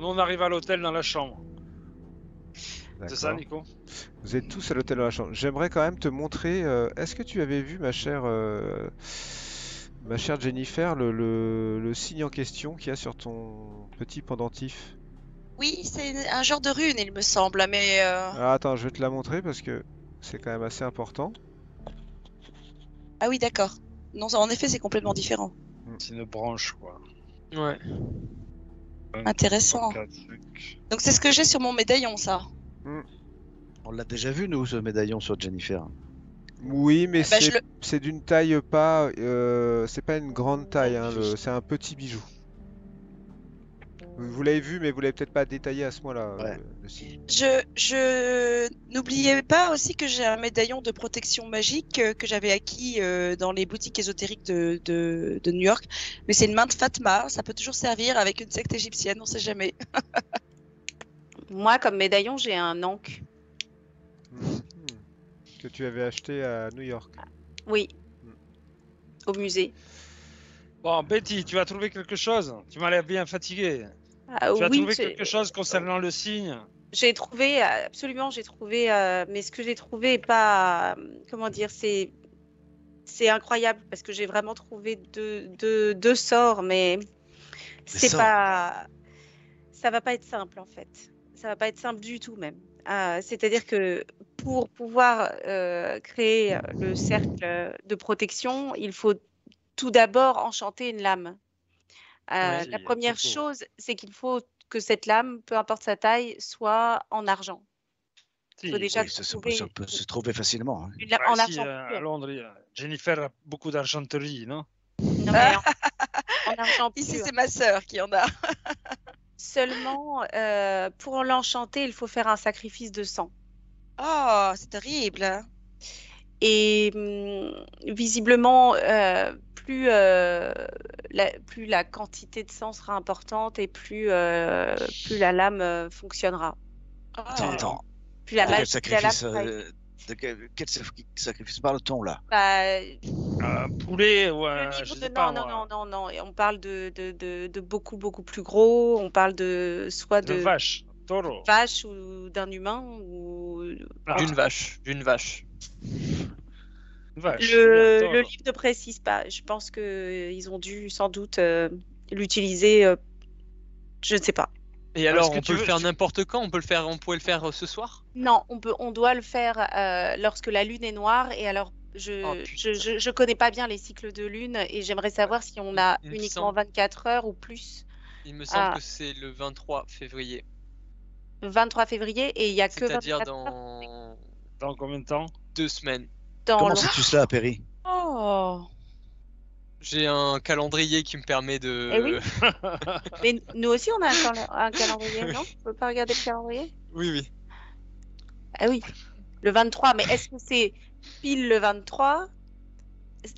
on arrive à l'hôtel dans la chambre. C'est ça, D'accord. Nico? Vous êtes tous à l'hôtel dans la chambre. J'aimerais quand même te montrer. Est-ce que tu avais vu, ma chère Jennifer, le signe en question qu'il y a sur ton petit pendentif? Oui, c'est un genre de rune, il me semble, mais Ah, attends, je vais te la montrer parce que c'est quand même assez important. ah oui, d'accord. Non, en effet, c'est complètement différent. C'est une branche, quoi. Ouais. Intéressant. 24 trucs. Donc c'est ce que j'ai sur mon médaillon, ça. On l'a déjà vu, nous, ce médaillon sur Jennifer. Oui, mais Bah, je le- c'est d'une taille pas. C'est pas une grande taille, hein, c'est un petit bijou. Vous l'avez vu, mais vous l'avez peut-être pas détaillé à ce moment-là, Ouais. le signe. N'oubliez pas aussi que j'ai un médaillon de protection magique que j'avais acquis dans les boutiques ésotériques de New York. Mais c'est une main de Fatma, ça peut toujours servir avec une secte égyptienne, on sait jamais. Moi, comme médaillon, j'ai un ankh. Mhm. Que tu avais acheté à New York. Oui. Au musée. Bon, Betty, tu as trouvé quelque chose? Tu m'as l'air bien fatigué. Ah, Tu as oui, trouvé quelque chose concernant le signe? j'ai trouvé, absolument, j'ai trouvé, mais ce que j'ai trouvé est pas, comment dire, c'est incroyable parce que j'ai vraiment trouvé deux sorts, mais c'est sorts. pas, ça va pas être simple en fait. Ça va pas être simple du tout même. C'est-à-dire que pour pouvoir créer le cercle de protection, il faut tout d'abord enchanter une lame. Oui, La première plutôt. chose, c'est qu'il faut que cette lame, peu importe sa taille, soit en argent. Si. Faut déjà Oui, ça trouver peut se trouver facilement. Hein. une lame Ouais, en si, argent à pur. Londres, Jennifer a beaucoup d'argenterie, non? Non, mais en argent Ici, pur. c'est ma sœur qui en a. Seulement, pour l'enchanter, il faut faire un sacrifice de sang. Oh, c'est terrible. Et visiblement, plus la quantité de sang sera importante et plus la lame fonctionnera. Oh. Attends. Plus la De magie quel de la lame sacrifice, quel sacrifice parle-t-on là? Un poulet ou Le un, niveau je de sais pas moi, non. Et on parle de beaucoup, beaucoup plus gros. On parle de soit de de vache, taureau. vache ou d'un humain ou Ah, D'une vache. une vache. le taureau. livre ne précise pas. Je pense que ils ont dû sans doute l'utiliser. Je ne sais pas. Et alors, est-ce que on tu peut le veux- faire tu- n'importe quand? On pourrait le faire ce soir? Non, on doit le faire lorsque la lune est noire. Et alors, Oh, je connais pas bien les cycles de lune et j'aimerais savoir si on a il me uniquement semble- 24 heures ou plus. Il me semble Ah. que c'est le 23 février. Le 23 février et il y a que C'est-à-dire 24 heures dans Dans combien de temps? 2 semaines. dans Comment le- sais-tu cela, Perry? Oh. J'ai un calendrier qui me permet de... Eh oui. Mais nous aussi, on a un calendrier, non? On peut pas regarder le calendrier? Oui, oui. Ah oui, le 23. Mais est-ce que c'est pile le 23?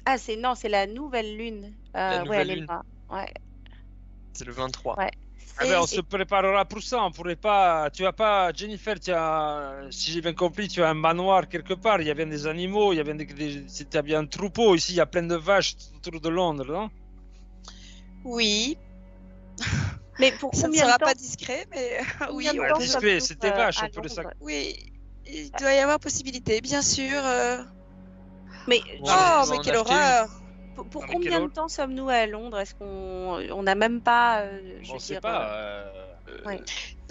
Ah, non, c'est la nouvelle lune. La ouais, nouvelle elle est lune. là. Ouais. C'est le 23. Ouais. Ah ben, on se préparera pour ça. On pourrait pas. Tu as pas, Jennifer. Si j'ai bien compris, tu as un manoir quelque part. Il y a bien des animaux. Il y a bien tu as bien un troupeau. Ici, il y a plein de vaches autour de Londres, non? Oui, Mais pour ça ne combien de sera temps? pas discret, mais oui, Combien de on temps peut- discret, sommes-nous, c'est des vaches, à on peut les Londres? oui, il doit y avoir possibilité, bien sûr. Mais Bon, Oh, on va mais en quelle acheter une. horreur! pour Ah, mais combien quelle de temps sommes-nous à Londres? Est-ce qu'on n'a même pas, je On veux sait dire, pas. ouais.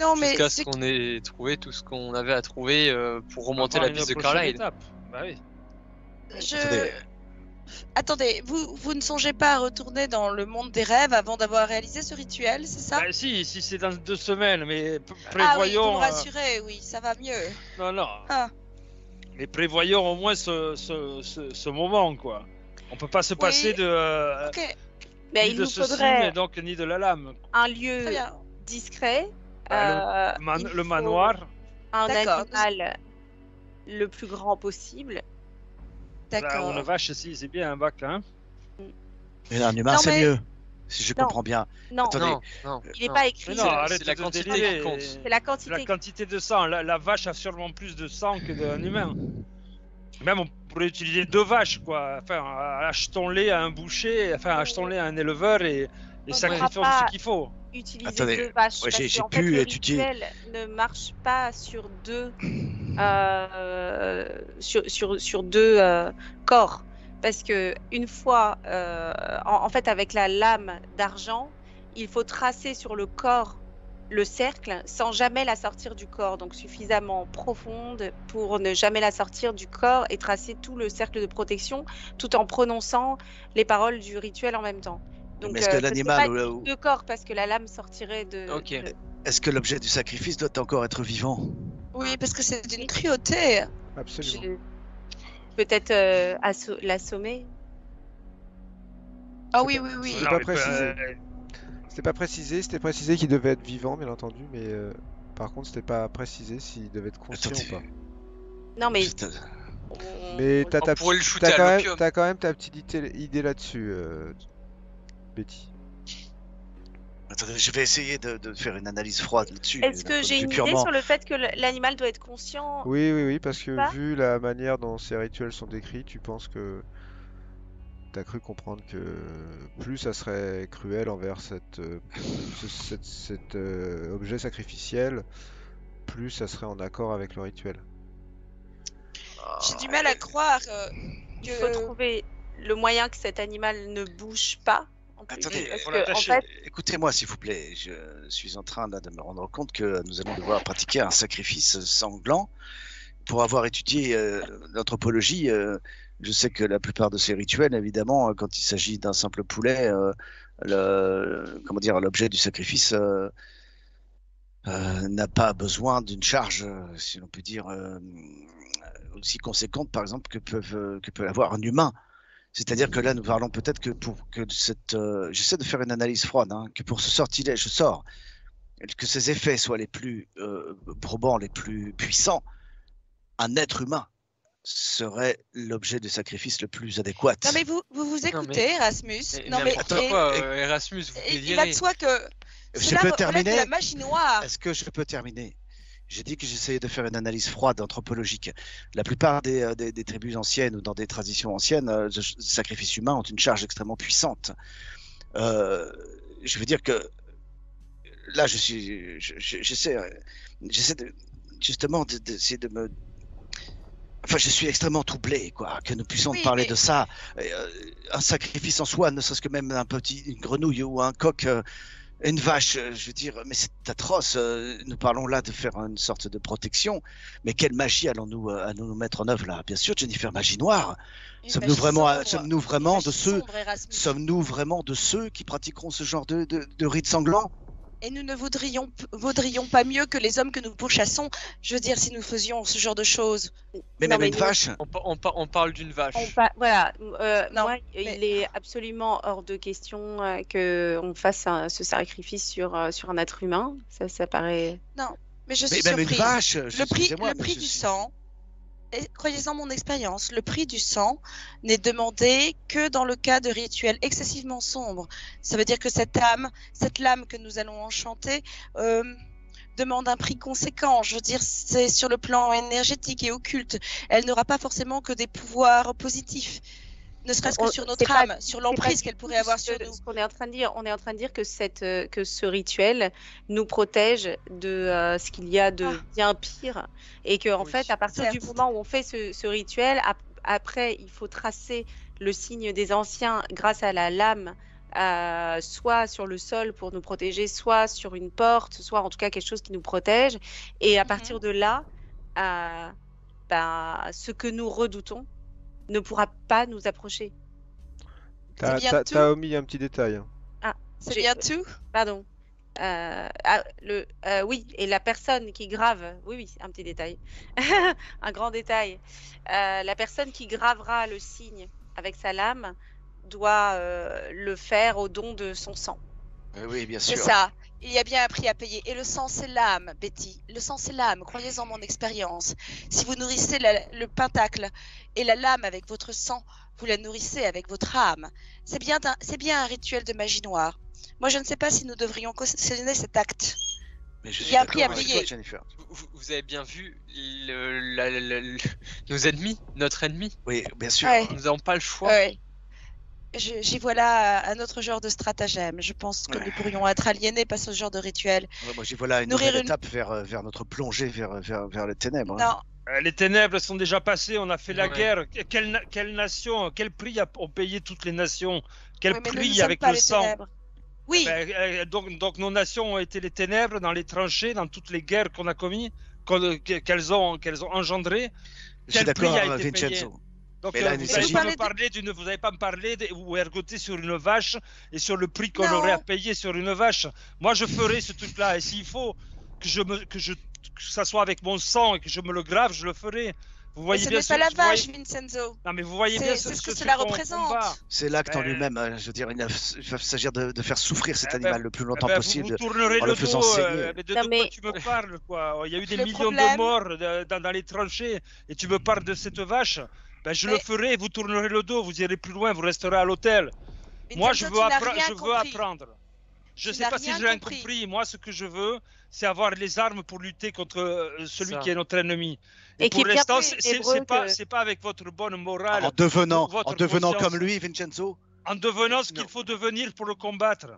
Non, mais Jusqu'à ce ce qu'on ait trouvé tout ce qu'on avait à trouver pour remonter avant la une piste de prochaine Carlisle. étape. Bah oui. je... Attendez, vous ne songez pas à retourner dans le monde des rêves avant d'avoir réalisé ce rituel, c'est ça? Bah si c'est dans 2 semaines, mais Ah oui, vous prévoyons. me rassurez, oui, ça va mieux. Non. Ah. Mais prévoyons au moins ce moment, quoi. On peut pas se passer Oui. de. Ok, Mais Ni il de nous ce signe, faudrait et donc ni de la lame. un très lieu bien. discret, Bah, il le faut manoir. un D'accord, animal le plus grand possible. Là, D'accord. une vache, si, c'est bien un bac, hein. Mais un humain, Non, c'est mais- mieux. Si je Non. comprends bien. Non, Attendez. Non, il n'est non. pas écrit. Mais non, C'est arrête la de quantité délirer. qui compte. C'est la C'est quantité. la quantité de sang. La vache a sûrement plus de sang que d'un humain. Même on pourrait utiliser 2 vaches, quoi. Enfin, achetons-les à un boucher, enfin, achetons-les à un éleveur et On sacrifions pourra pas- ce qu'il faut. utiliser Attendez, 2 vaches. ouais, Parce j'ai qu'en pu fait, le étudier. rituel ne marche pas sur 2 sur 2 corps. Parce que une fois, en fait, avec la lame d'argent, il faut tracer sur le corps le cercle sans jamais la sortir du corps, donc suffisamment profonde pour ne jamais la sortir du corps et tracer tout le cercle de protection tout en prononçant les paroles du rituel en même temps. Donc, Mais est-ce que ce serait l'animal pas 2 corps parce que la lame sortirait de. Ok. est-ce que l'objet du sacrifice doit encore être vivant? Oui, parce que c'est d'une cruauté. Absolument. Peut-être l'assommer. Ah oui, oui, oui. C'est Non, pas mais précisé. C'était précisé qu'il devait être vivant, bien entendu, mais par contre, c'était pas précisé s'il devait être conscient Attendez. ou pas. Non, mais. Putain. Mais t'as On pourrait le shooter à l'opium. t'as quand même ta petite idée là-dessus, Betty. Attendez, je vais essayer de faire une analyse froide là-dessus. Est-ce que j'ai une idée sur le fait que l'animal doit être conscient? Oui, parce que Pas vu la manière dont ces rituels sont décrits, tu penses que t'as cru comprendre que plus ça serait cruel envers cet objet sacrificiel, plus ça serait en accord avec le rituel. J'ai du mal à croire Il faut que... trouver le moyen que cet animal ne bouge pas. En plus, Attendez, parce faut que, en l'attacher. fait, écoutez-moi s'il vous plaît. Je suis en train là, de me rendre compte que nous allons devoir pratiquer un sacrifice sanglant. Pour avoir étudié l'anthropologie, je sais que la plupart de ces rituels, évidemment, quand il s'agit d'un simple poulet, l'objet du sacrifice n'a pas besoin d'une charge, si l'on peut dire, aussi conséquente, par exemple, que peut avoir un humain. C'est-à-dire que là, nous parlons peut-être que pour que cette... j'essaie de faire une analyse froide, hein, que pour ce sortilège sort, que ses effets soient les plus probants, les plus puissants, un être humain serait l'objet de sacrifice le plus adéquat. Non mais vous écoutez, Erasmus. Non mais N'importe quoi, Erasmus, vous il va délirez. de soi que Je cela peux relève de terminer? la magie noire. Est-ce que je peux terminer? J'ai dit que j'essayais de faire une analyse froide anthropologique. La plupart des tribus anciennes ou dans des traditions anciennes, les sacrifices humains ont une charge extrêmement puissante. Je veux dire que là, j'essaie justement d'essayer de me... Enfin, je suis extrêmement troublé, quoi, que nous puissions Oui, parler mais- de ça. Un sacrifice en soi, ne serait-ce que même une grenouille ou un coq, une vache, je veux dire, mais c'est atroce. Nous parlons là de faire une sorte de protection, mais quelle magie allons-nous mettre en œuvre là? Bien sûr, Jennifer, magie noire. Une Sommes-nous magie vraiment, sombre. sommes-nous Une vraiment magie de ceux, sombre, Erasmus. sommes-nous vraiment de ceux qui pratiqueront ce genre de rites sanglants? Et nous ne vaudrions pas mieux que les hommes que nous pourchassons. Je veux dire, si nous faisions ce genre de choses. Mais Non, même mais une nous- vache. On parle d'une vache. Voilà, Non, moi, mais- il est absolument hors de question qu'on fasse ce sacrifice sur un être humain. Ça paraît. Mais je Mais suis même une surprise. vache. Le prix excusez-moi, mais je du suis- sang, et croyez-en mon expérience, le prix du sang n'est demandé que dans le cas de rituels excessivement sombres. Ça veut dire que cette lame que nous allons enchanter, demande un prix conséquent. Je veux dire, c'est sur le plan énergétique et occulte. Elle n'aura pas forcément que des pouvoirs positifs, ne serait-ce que sur notre c'est pas- âme, sur l'emprise qu'elle pourrait avoir sur nous. Ce qu'on est en train de dire, on est en train de dire que ce rituel nous protège de ce qu'il y a de bien pire, et que en Oui, fait, à partir du certes. moment où on fait ce rituel, après, il faut tracer le signe des anciens grâce à la lame. Soit sur le sol pour nous protéger, soit sur une porte, soit en tout cas quelque chose qui nous protège. Et à partir de là, ce que nous redoutons ne pourra pas nous approcher. C'est bien tout. T'as omis un petit détail, hein. C'est bien tout. Pardon. Oui, et la personne qui grave, oui, un petit détail, un grand détail. La personne qui gravera le signe avec sa lame doit le faire au don de son sang. Oui, bien C'est sûr. ça. Il y a bien un prix à payer. Et le sang, c'est l'âme, Betty. Le sang, c'est l'âme. Croyez-en mon expérience. Si vous nourrissez le pentacle et la lame avec votre sang, vous la nourrissez avec votre âme. C'est bien un rituel de magie noire. Moi, je ne sais pas si nous devrions cautionner cet acte. Mais je Il suis y a un prix à d'accord avec payer. toi, Jennifer. Vous avez bien vu nos ennemis, notre ennemi. Oui, bien sûr. Ouais. Nous n'avons pas le choix. Ouais. j'y vois là un autre genre de stratagème. Je pense que nous pourrions être aliénés par ce genre de rituel. Ouais, moi, j'y vois là une Nourrir nouvelle une- étape vers notre plongée vers les ténèbres. Non, Les ténèbres sont déjà passées, on a fait la Ouais. guerre. Quelle nation, quel prix ont payé toutes les nations? Quel oui, mais nous ne prix sommes avec pas le les sang? ténèbres. Oui, Donc nos nations ont été les ténèbres dans les tranchées, dans toutes les guerres qu'on a commises, qu'elles ont engendrées. Je suis Quel prix d'accord, a été payé? Vincenzo. Donc Mais là, vous il n'allez s'agit- pas Vous me parler vous n'allez pas me parler ou ergoter sur une vache et sur le prix qu'on Non. aurait à payer sur une vache. Moi, je ferai ce truc-là. Et s'il faut que ça soit avec mon sang et que je me le grave, je le ferai. Vous mais voyez ce bien n'est pas la vous voyez- vache, Vincenzo. Non, mais vous voyez C'est bien ce que ce cela qu'on représente. combat. C'est l'acte en Ben- lui-même. Je veux dire, il va s'agir de faire souffrir cet Eh ben, animal le plus longtemps Eh ben, possible. vous tournerez en le le faisant dos. saigner. Mais de Non, quoi mais- tu me parles, quoi? Il y a eu des Le millions problème- de morts dans les tranchées et tu me parles de cette vache. Ben, je le Mais- ferai. Vous tournerez le dos. Vous irez plus loin. Vous resterez à l'hôtel. Moi, je Vincenzo, veux, tu n'as rien je veux compris. apprendre. Je Tu sais n'as pas si rien j'ai rien compris. compris. Moi, ce que je veux, c'est avoir les armes pour lutter contre celui Ça. qui est notre ennemi. Et pour qui est bien l'instant, plus c'est hébreu c'est pas avec votre bonne morale, En devenant votre comme conscience. lui, Vincenzo. en devenant ce qu'il Non. faut devenir pour le combattre.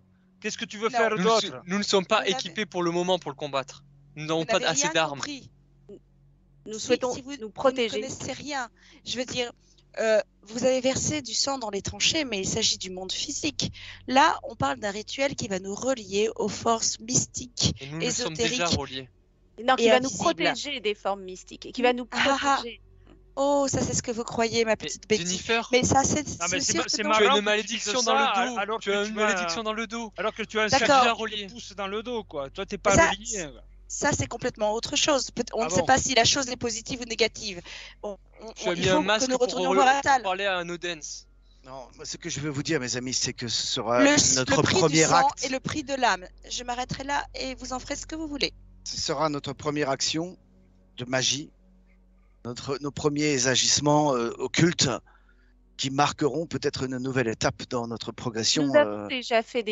Qu'est-ce que tu veux Non. faire Nous, d'autre? nous ne sommes pas Vous n'avez- équipés pour le moment pour le combattre. Nous n'avons Vous pas n'avez assez rien d'armes. compris. Nous Si- souhaitons si vous nous ne protéger. connaissez rien. Je veux dire, vous avez versé du sang dans les tranchées, mais il s'agit du monde physique. Là, on parle d'un rituel qui va nous relier aux forces mystiques. Et nous sommes déjà Ésotérique. reliés. Non, qui et va nous invisible. protéger des formes mystiques et qui va nous Ah, ah. protéger. Oh, ça c'est ce que vous croyez, ma Mais petite Betty. Jennifer, Mais ça, c'est Non, mais aussi c'est ce c'est dont- marrant tu as que une tu malédiction dises dans ça, le dos. alors Tu que as tu une as- malédiction dans le dos. Alors que tu as un D'accord. serpent Relié. qui te pousse dans le dos, quoi. Toi, t'es pas Ça, relié. Ça, c'est complètement autre chose. On Ah ne sait bon. pas si la chose est positive ou négative. Tu as Il mis faut un masque que nous pour retournions voir Atal. parler à un Odens. Non, moi, ce que je veux vous dire, mes amis, c'est que ce sera Le notre prix du premier sang acte. et le prix de l'âme. Je m'arrêterai là et vous en ferez ce que vous voulez. Ce sera notre première action de magie, nos premiers agissements occultes qui marqueront peut-être une nouvelle étape dans notre progression. Nous avons déjà fait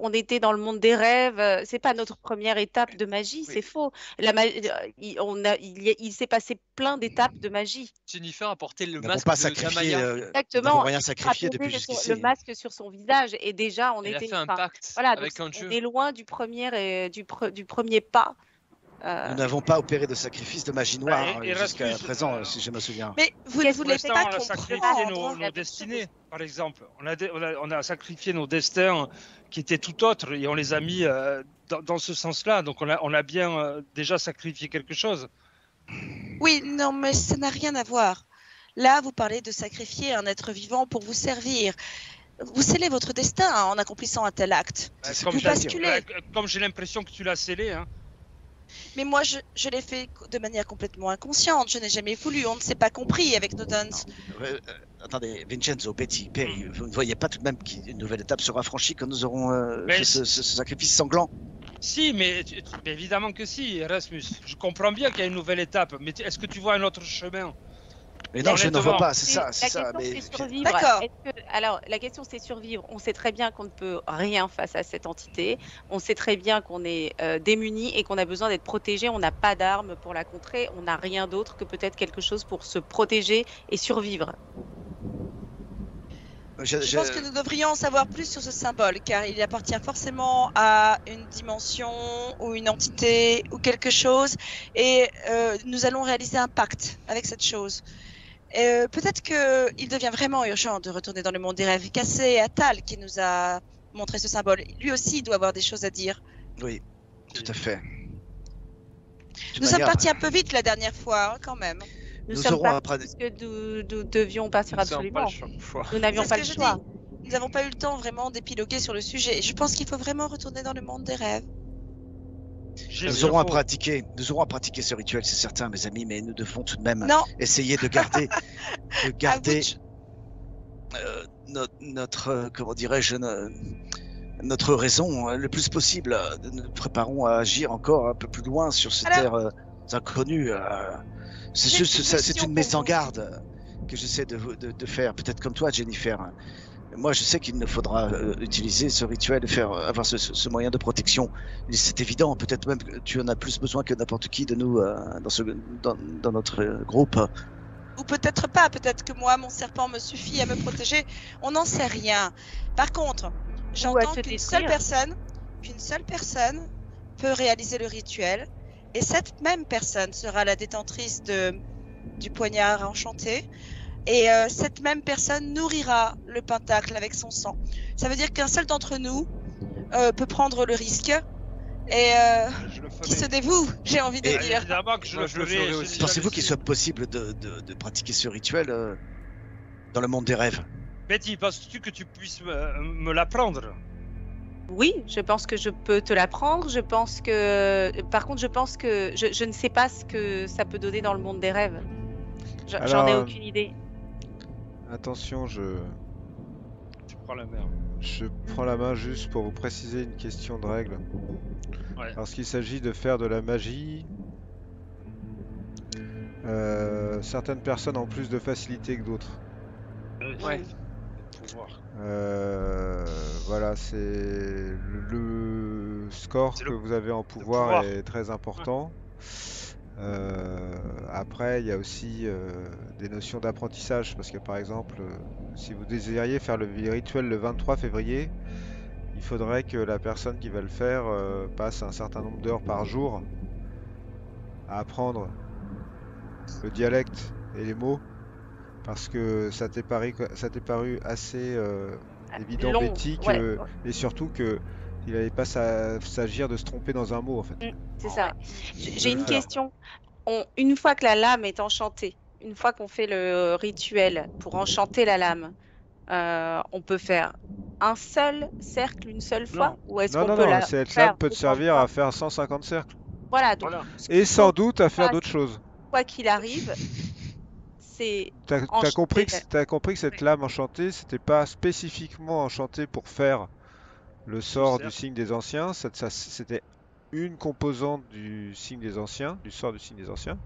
on était dans le monde des rêves. C'est pas notre première étape de magie, Oui. c'est faux. Il s'est passé plein d'étapes de magie. Jennifer a porté le Nous n'avons masque pas de sacrifié, Damaya. nous n'avons Exactement. rien Il sacrifié a posé depuis jusqu'ici. le masque sur son visage et déjà on Elle a était. fait un enfin, pacte voilà, avec donc un dieu. on est loin du premier du premier pas. Nous n'avons pas opéré de sacrifice de magie noire et jusqu'à Rasmus, présent, si je me souviens. Mais vous ne Qu'est-ce voulez que Pour pas l'instant, on a sacrifié comprendre. nos destinées, par exemple. On a sacrifié nos destins qui étaient tout autres et on les a mis dans ce sens-là. Donc on a bien déjà sacrifié quelque chose. Oui, non, mais ça n'a rien à voir. Là, vous parlez de sacrifier un être vivant pour vous servir. Vous scellez votre destin en accomplissant un tel acte. C'est Comme vous j'ai- basculez. comme j'ai l'impression que tu l'as scellé. Hein. Mais moi, je l'ai fait de manière complètement inconsciente. Je n'ai jamais voulu. On ne s'est pas compris avec nos dons. Attendez, Vincenzo, Betty, Perry, vous ne voyez pas tout de même qu'une nouvelle étape sera franchie quand nous aurons Mais fait ce sacrifice sanglant? Si, mais évidemment que si, Erasmus. Je comprends bien qu'il y a une nouvelle étape, mais est-ce que tu vois un autre chemin? Mais non, je n'en vois Honnêtement. pas, c'est ça, La c'est ça. question, Mais c'est survivre. D'accord. Alors, la question, c'est survivre. On sait très bien qu'on ne peut rien face à cette entité. On sait très bien qu'on est démunis et qu'on a besoin d'être protégé. On n'a pas d'armes pour la contrer. On n'a rien d'autre que peut-être quelque chose pour se protéger et survivre. Je pense que nous devrions en savoir plus sur ce symbole, car il appartient forcément à une dimension ou une entité ou quelque chose, et nous allons réaliser un pacte avec cette chose. Peut-être qu'il devient vraiment urgent de retourner dans le monde des rêves. Car c'est Atal qui nous a montré ce symbole. Lui aussi doit avoir des choses à dire. Oui, tout à fait. De Nous sommes manière- partis un peu vite la dernière fois, hein, quand même. Nous sommes aurons pas après- parce que nous devions partir Nous sommes pas absolument. le choix. Nous n'avions C'est pas ce le que je choix. dis. Nous n'avons pas eu le temps vraiment d'épiloguer sur le sujet. Je pense qu'il faut vraiment retourner dans le monde des rêves. Nous aurons à pratiquer ce rituel, c'est certain, mes amis, mais nous devons tout de même Non, essayer de garder, à vous de- notre, comment dirais-je, notre raison le plus possible. Nous nous préparons à agir encore un peu plus loin sur ces Alors- terres inconnues. C'est J'ai juste, une c'est question une pour mise en vous. garde que j'essaie de faire, peut-être comme toi, Jennifer. Moi, je sais qu'il nous faudra utiliser ce rituel et avoir ce moyen de protection. C'est évident, peut-être même que tu en as plus besoin que n'importe qui de nous dans notre groupe. Ou peut-être pas, peut-être que moi, mon serpent me suffit à me protéger. On n'en sait rien. Par contre, j'entends te qu'une seule personne peut réaliser le rituel. Et cette même personne sera la détentrice du poignard enchanté. Et cette même personne nourrira le pentacle avec son sang. Ça veut dire qu'un seul d'entre nous peut prendre le risque. Et qui se dévoue, j'ai envie de dire. Évidemment que je le ferai aussi. Pensez-vous qu'il soit possible de pratiquer ce rituel dans le monde des rêves? Betty, penses-tu que tu puisses me l'apprendre? Oui, je pense que je peux te l'apprendre. Je pense que, par contre, je pense que je ne sais pas ce que ça peut donner dans le monde des rêves. J'en ai aucune idée. Attention, Tu prends la mer. je prends la main juste pour vous préciser une question de règle. Ouais. Lorsqu'il s'agit de faire de la magie, certaines personnes ont plus de facilité que d'autres. Ouais. Pouvoir. Voilà, c'est le score C'est que le vous avez en pouvoir pouvoir. est très important. Après, il y a aussi des notions d'apprentissage, parce que par exemple, si vous désiriez faire le rituel le 23 février, il faudrait que la personne qui va le faire passe un certain nombre d'heures par jour à apprendre le dialecte et les mots, parce que ça t'est paru assez évident, Long, Betty, ouais. et surtout que il n'allait pas s'agir de se tromper dans un mot en fait. C'est ça. J'ai le une faire. question. Une fois que la lame est enchantée, une fois qu'on fait le rituel pour enchanter la lame, on peut faire un seul cercle une seule fois, ou est-ce qu'on peut la cette faire lame peut te autant de servir fois? à faire 150 cercles. Voilà, donc Voilà. ce Et qu'il sans faut, doute à faire fasse, d'autres choses. quoi qu'il arrive, c'est T'as enchanter compris que, la- t'as compris que cette lame enchantée, c'était pas spécifiquement enchanté pour faire le sort du cercle. signe des anciens, c'était une composante du signe des anciens, du sort du signe des anciens,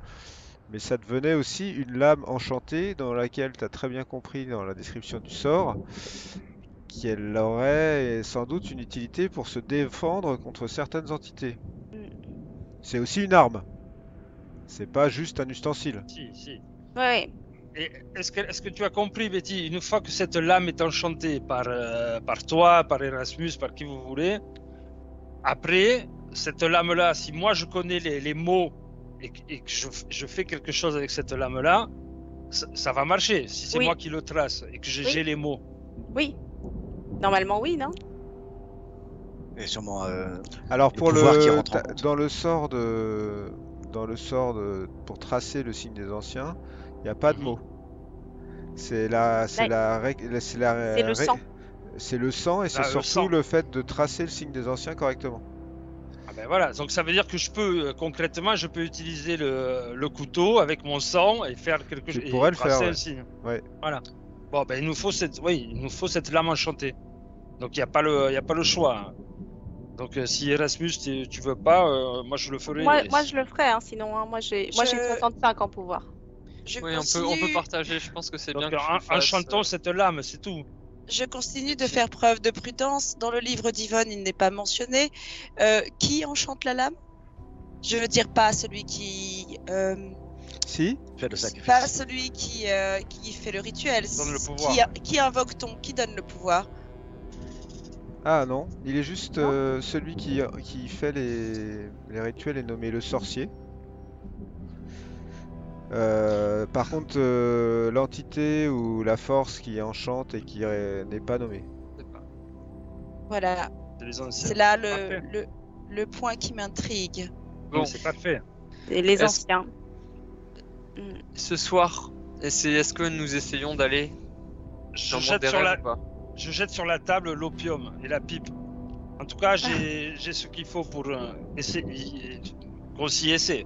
mais ça devenait aussi une lame enchantée dans laquelle tu as très bien compris dans la description du sort qu'elle aurait sans doute une utilité pour se défendre contre certaines entités. C'est aussi une arme. C'est pas juste un ustensile. Si. Ouais. Et est-ce que tu as compris, Betty, une fois que cette lame est enchantée par toi, par Erasmus, par qui vous voulez, après, cette lame-là, si moi je connais les mots et que je fais quelque chose avec cette lame-là, ça va marcher. Si c'est Oui. moi qui le trace et que j'ai les mots. Oui. Normalement, oui, non? Et sûrement. Alors Le pour pouvoir qui rentre en compte. dans le sort pour tracer le signe des anciens, il n'y a pas de Mhm. mots. C'est le sang. C'est le sang et c'est Ah, le surtout sang. le fait de tracer le signe des anciens correctement. Ah ben voilà, donc ça veut dire que je peux concrètement, je peux utiliser le couteau avec mon sang et faire quelque chose. Tu pourrais le tracer faire, un ouais. signe. Ouais. Voilà. Bon, ben il nous faut cette lame enchantée. Donc il n'y a pas le choix. Hein. Donc si Erasmus tu veux pas, moi je le ferai. Moi, je le ferai, hein, sinon. Hein, moi, j'ai 65 en pouvoir. Oui, on peut partager. Je pense que c'est bien Donc que tu le fasses, enchantons cette lame, c'est tout. Je continue de faire preuve de prudence. Dans le livre d'Yvonne, il n'est pas mentionné. Qui enchante la lame? Je veux dire pas celui qui... Si, Fait le sacrifice. pas celui qui fait le rituel. Donne le pouvoir. Qui invoque-t-on? Qui donne le pouvoir? ah non, il est juste celui qui fait les rituels est nommé le sorcier. Par contre, l'entité ou la force qui enchante et qui n'est pas nommée. Voilà. C'est les anciens. C'est là Parfait. le point qui m'intrigue. Bon, c'est parfait. Et les Est-ce- anciens. Ce soir, est-ce que nous essayons d'aller Je dans le monde jette, des sur rêves ou pas? je jette sur la table l'opium et la pipe. En tout cas, j'ai ce qu'il faut pour essayer qu'on s'y essaie.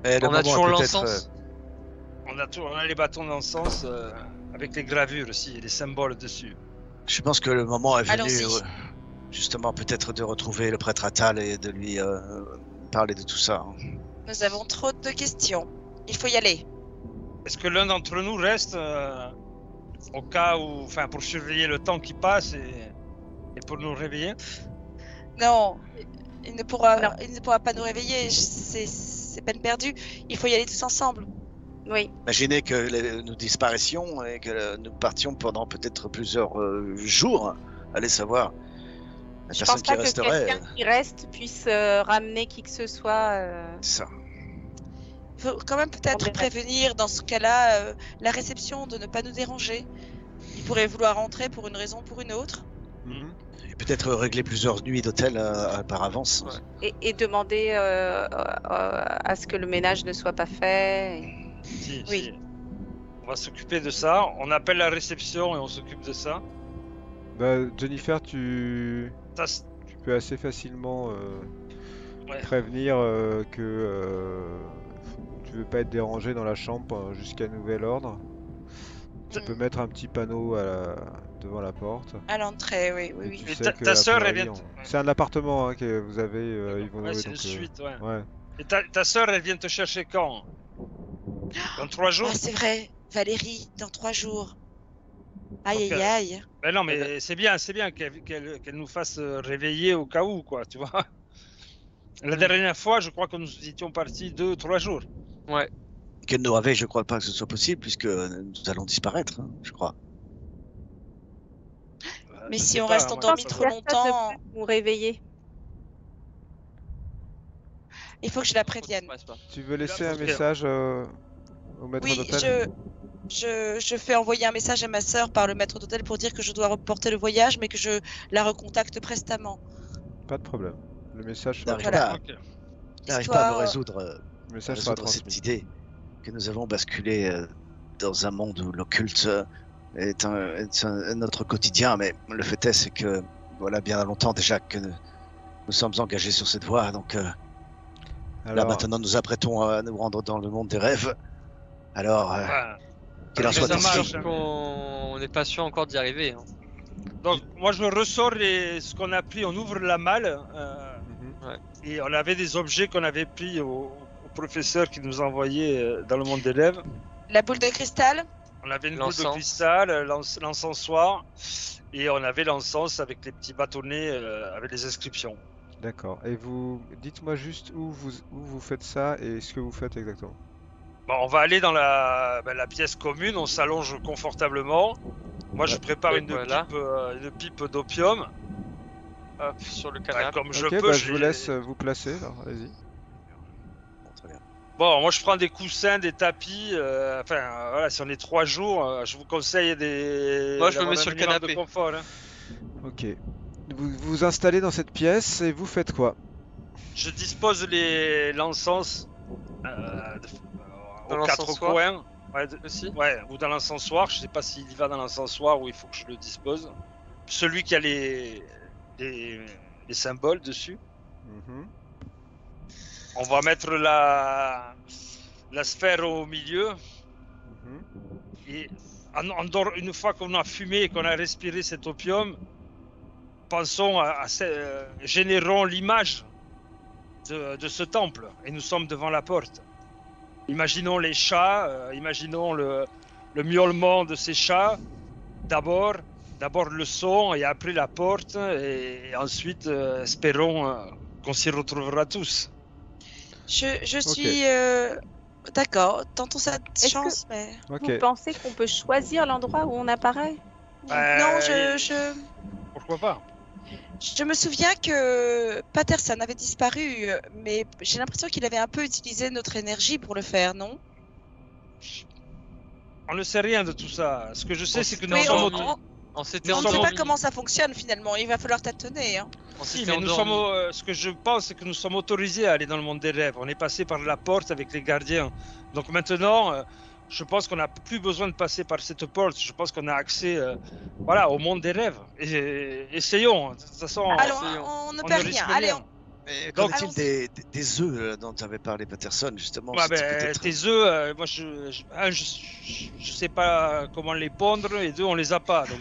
Et le On a moment toujours est peut-être, l'encens. On a les bâtons d'encens avec les gravures aussi et les symboles dessus. je pense que le moment est venu, Allons-y. justement, peut-être de retrouver le prêtre Atal et de lui parler de tout ça. hein. Nous avons trop de questions. Il faut y aller. Est-ce que l'un d'entre nous reste au cas où, enfin, pour surveiller le temps qui passe et pour nous réveiller? Non, il ne pourra Non. pas nous réveiller. C'est peine perdue. Il faut y aller tous ensemble. Oui. Imaginez que nous disparaissions et que nous partions pendant peut-être plusieurs jours. Allez savoir. La Je personne pense qui pas que resterait. quelqu'un qui reste puisse ramener qui que ce soit. C'est ça. Il faut quand même peut-être Pour des- prévenir dans ce cas-là la réception de ne pas nous déranger. Ils pourraient vouloir rentrer pour une raison ou pour une autre. Mhm. Et peut-être régler plusieurs nuits d'hôtel par avance. Ouais. Et demander à ce que le ménage ne soit pas fait. Si, Oui. si. On va s'occuper de ça. On appelle la réception et on s'occupe de ça. Bah, Jennifer, tu Ça, peux assez facilement Ouais. prévenir que tu veux pas être dérangé dans la chambre jusqu'à nouvel ordre. Tu peux mettre un petit panneau devant la porte. À l'entrée, oui, oui, Et oui. tu Et sais ta- que, ta a sœur, elle priori, vient C'est un appartement hein, que vous avez, ils vont Ouais, louer, c'est une donc, suite, ouais. ouais. Et ta sœur, elle vient te chercher quand? Dans 3 jours? Ah, c'est vrai, Valérie, dans 3 jours. Aïe, Ok. aïe, aïe. Ben non, mais c'est bien qu'elle nous fasse réveiller au cas où, quoi, tu vois. La dernière fois, je crois que nous étions partis 2-3 jours. Ouais. Qu'elle nous réveille, je crois pas que ce soit possible puisque nous allons disparaître, hein, je crois. Mais Je si sais on pas, reste moi, endormi je- trop longtemps, Nous réveiller. il faut que je la prévienne. Ouais, c'est pas. Tu veux laisser un Ok. message au maître Oui, d'hôtel? je fais envoyer un message à ma sœur par le maître d'hôtel pour dire que je dois reporter le voyage, mais que je la recontacte prestamment. Pas de problème. Le message sera, N'arrive Voilà. pas, Ok. n'arrive pas à me Histoire- résoudre, le message sera cette transmis. idée que nous avons basculé dans un monde où l'occulte est notre quotidien. Mais le fait est, c'est que voilà bien longtemps déjà que nous sommes engagés sur cette voie. Donc là Alors, maintenant, nous apprêtons à nous rendre dans le monde des rêves. Alors, Ouais. qu'il en Mais soit ça ainsi. marche. On n'est pas sûr encore d'y arriver. Hein. Donc, moi, je ressors ce qu'on a pris, on ouvre la malle. mhm. Et on avait des objets qu'on avait pris au professeur qui nous envoyait dans le monde des rêves. La boule de cristal, On avait une boule de L'encens. cristal, l'encensoir, et on avait l'encens avec les petits bâtonnets avec les inscriptions. D'accord. Et vous, dites-moi juste où vous faites ça et ce que vous faites exactement. Bon, on va aller dans la pièce commune, on s'allonge confortablement. Moi, je prépare Ouais, une voilà. pipe d'opium. Hop, sur le Enfin, canapé. comme je Ok, peux, bah, je vous laisse vous placer. Alors, allez-y. Bon, très bien. Bon, moi, je prends des coussins, des tapis. Voilà, si on est 3 jours, je vous conseille Moi, je me d'avoir mets un sur le minimum canapé. de confort, hein. Ok. Vous vous installez dans cette pièce et vous faites quoi? Je dispose l'encens Dans aux 4 l'encensoir coins. Aussi. Ouais, ou dans l'encensoir. Je sais pas s'il y va dans l'encensoir ou il faut que je le dispose. Celui qui a les symboles dessus. Mhm. On va mettre la sphère au milieu. Mhm. Et une fois qu'on a fumé et qu'on a respiré cet opium, pensons générons l'image de ce temple. Et nous sommes devant la porte. Imaginons les chats, imaginons le miaulement de ces chats. D'abord le son et après la porte. Et ensuite, espérons qu'on s'y retrouvera tous. je suis d'accord. Tentons cette Est-ce chance, mais Ok. Vous pensez qu'on peut choisir l'endroit où on apparaît? non, Pourquoi pas? je me souviens que Patterson avait disparu, mais j'ai l'impression qu'il avait un peu utilisé notre énergie pour le faire, non? On ne sait rien de tout ça. Ce que je sais, c'est que nous Oui, sommes on auto- On s'était ne sait pas endormis. comment ça fonctionne finalement. Il va falloir tâtonner. Hein. On Si, s'était mais nous sommes, endormis. ce que je pense, c'est que nous sommes autorisés à aller dans le monde des rêves. On est passé par la porte avec les gardiens. Donc maintenant, je pense qu'on n'a plus besoin de passer par cette porte. Je pense qu'on a accès au monde des rêves. Et, essayons. De toute façon, Allons, essayons. on ne on perd ne rien. risque Allez, rien. Mais Donc, qu'en est-il des œufs dont avait parlé Patterson, justement? Ouais, c'était ben, peut-être- tes œufs, moi je sais pas comment les pondre et deux on les a pas. Donc,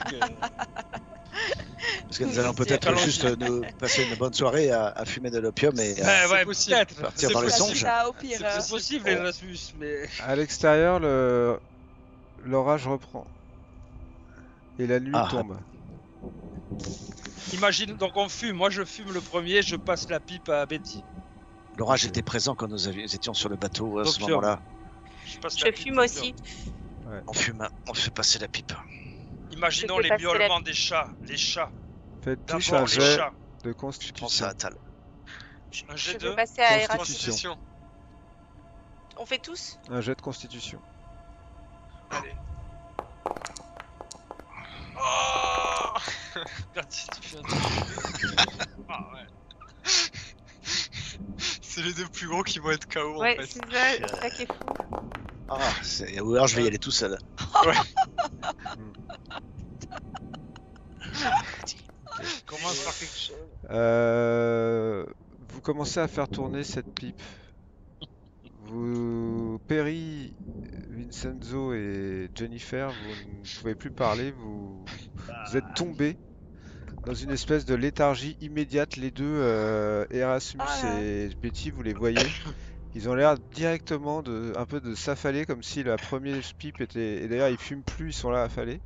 Parce que nous allons peut-être allons-y. juste nous passer une bonne soirée à fumer de l'opium et à... ouais, possible. peut-être. Partir C'est dans les ça, possible. songes. ça, au pire. C'est possible, Erasmus, mais À l'extérieur, l'orage reprend. Et la nuit Ah. tombe. imagine, donc on fume. Moi je fume le premier, je passe la pipe à Betty. L'orage était présent quand nous étions sur le bateau à ce D'opium. moment-là. Je passe Je la pipe fume aux aussi. gens. On fait passer la pipe. Imaginons Je fais les passer la miaulements des chats. Les chats. Faites tous D'abord un les jet chats. de Je pense constitution. à Atal. Un Je jet vais de... passer à Erasmus. Constitution. On fait tous? Un jet de constitution. Allez. Oh Gratification. Ah ouais. C'est les deux plus gros qui vont être KO Ouais, en fait. c'est ça qui est fou. Ou alors je vais y aller tout seul. Commence par quelque chose. Vous commencez à faire tourner cette pipe. Perry, Vincenzo et Jennifer, vous ne pouvez plus parler, vous êtes tombés dans une espèce de léthargie immédiate. Les deux, Erasmus et Betty, vous les voyez. Ils ont l'air directement un peu de s'affaler, comme si la première pipe était... Et d'ailleurs, ils fument plus, ils sont là affalés.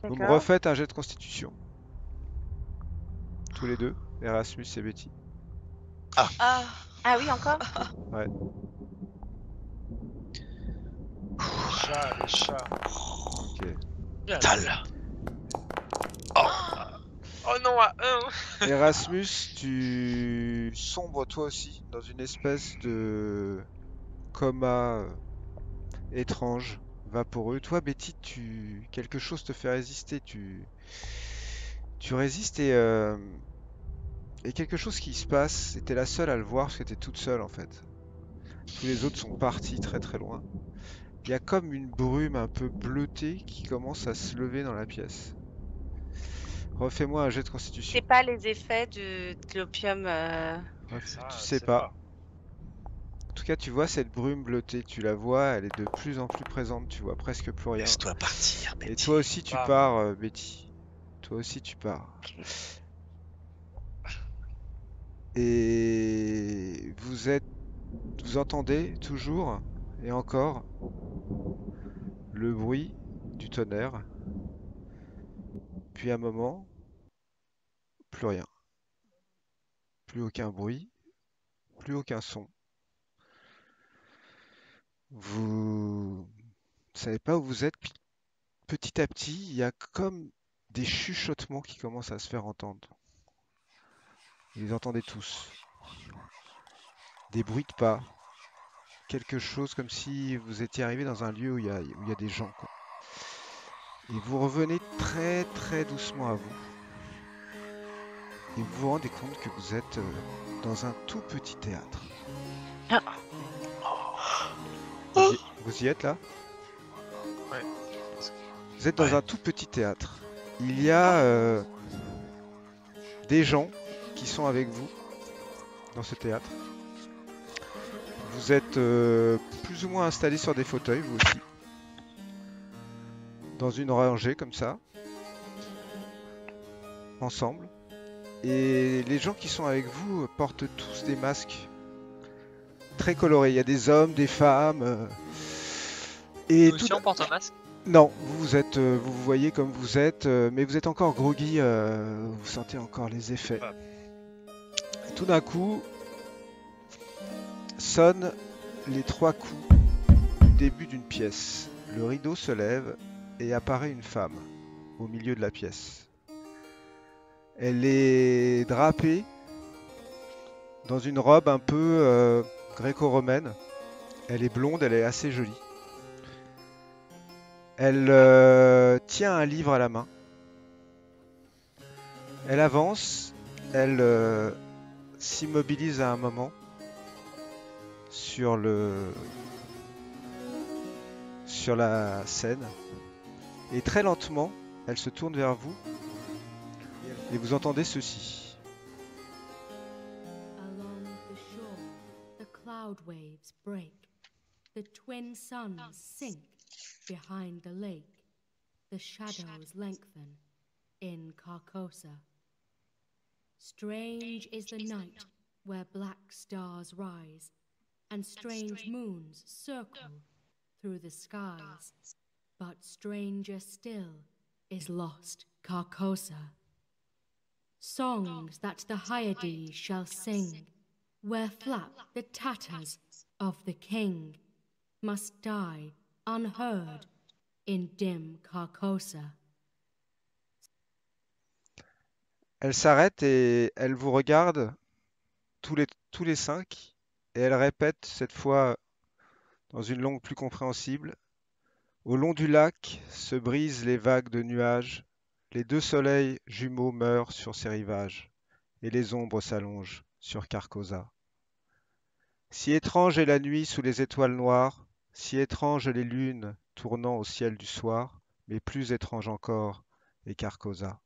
Vous me D'accord. refaites un jet de constitution. Tous les deux, Erasmus et Betty. Ah, Oui, encore? Les chats. Ok. Bien. Atal. Oh non, à 1. Erasmus, tu sombres toi aussi dans une espèce de coma étrange, vaporeux. Toi, Betty, quelque chose te fait résister. Tu résistes et quelque chose qui se passe. Et t'es la seule à le voir parce que t'es toute seule en fait. Tous les autres sont partis très très loin. Il y a comme une brume un peu bleutée qui commence à se lever dans la pièce. Refais-moi un jet de constitution. C'est pas les effets de l'opium. Tu sais pas. En tout cas, tu vois cette brume bleutée, tu la vois, elle est de plus en plus présente, tu vois presque plus rien. Laisse-toi partir, Betty. Et toi aussi tu pars, Betty. Toi aussi tu pars. Et vous entendez toujours et encore le bruit du tonnerre. Puis à un moment, plus rien. Plus aucun bruit, plus aucun son. Vous ne savez pas où vous êtes, puis petit à petit, il y a comme des chuchotements qui commencent à se faire entendre. Vous les entendez tous. Des bruits de pas. Quelque chose comme si vous étiez arrivé dans un lieu où il y a des gens, quoi. Et vous revenez très très doucement à vous. Et vous vous rendez compte que vous êtes dans un tout petit théâtre. Vous y êtes là? Ouais. Vous êtes dans un tout petit théâtre. Il y a des gens qui sont avec vous dans ce théâtre. Vous êtes plus ou moins installés sur des fauteuils, vous aussi. Dans une rangée comme ça. Ensemble. Et les gens qui sont avec vous portent tous des masques très colorés. Il y a des hommes, des femmes. Et Nous aussi on porte un masque. Non, vous vous voyez comme vous êtes, mais vous êtes encore groggy, vous sentez encore les effets. Et tout d'un coup, sonnent les 3 coups du début d'une pièce. Le rideau se lève et apparaît une femme au milieu de la pièce. Elle est drapée dans une robe un peu gréco-romaine. Elle est blonde, elle est assez jolie. Elle tient un livre à la main. Elle avance, elle s'immobilise à un moment sur la scène. Et très lentement, elle se tourne vers vous. Et vous entendez ceci. Along the shore, the cloud waves break. The twin suns sink behind the lake. The shadows lengthen in Carcosa. Strange is the night where black stars rise, and strange moons circle through the skies. But stranger still is lost Carcosa. Songs that the Hyades shall sing, where flap the tatters of the king. must die unheard in dim Carcosa. Elle s'arrête et elle vous regarde tous les 5 et elle répète cette fois dans une langue plus compréhensible. Au long du lac se brisent les vagues de nuages, les 2 soleils jumeaux meurent sur ses rivages et les ombres s'allongent sur Carcosa. Si étrange est la nuit sous les étoiles noires, si étranges les lunes tournant au ciel du soir, mais plus étrange encore est Carcosa.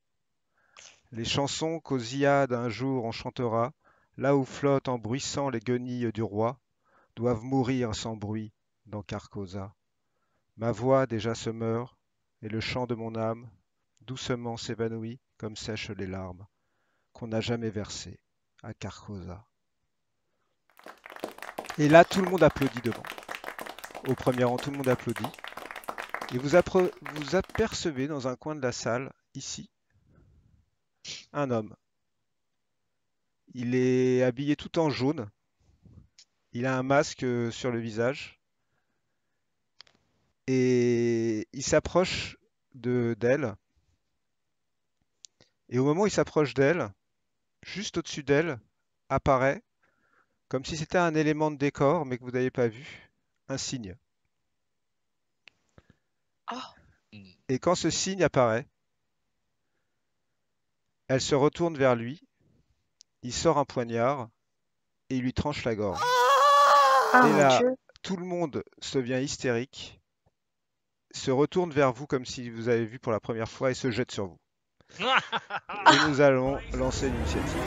Les chansons qu'aux Iades un jour on chantera, là où flottent en bruissant les guenilles du roi, doivent mourir sans bruit dans Carcosa. Ma voix déjà se meurt, et le chant de mon âme doucement s'évanouit comme sèchent les larmes qu'on n'a jamais versées à Carcosa. Et là, tout le monde applaudit devant. Au premier rang, tout le monde applaudit. Et vous apercevez dans un coin de la salle, ici, un homme. Il est habillé tout en jaune. Il a un masque sur le visage. Et il s'approche d'elle. Et au moment où il s'approche d'elle, juste au-dessus d'elle, apparaît, comme si c'était un élément de décor, mais que vous n'avez pas vu, un signe. Oh. Et quand ce signe apparaît, elle se retourne vers lui, il sort un poignard et il lui tranche la gorge. Ah, Et mon là, Dieu. tout le monde se devient hystérique, se retourne vers vous comme si vous avez vu pour la première fois et se jette sur vous. Et nous allons lancer l'initiative.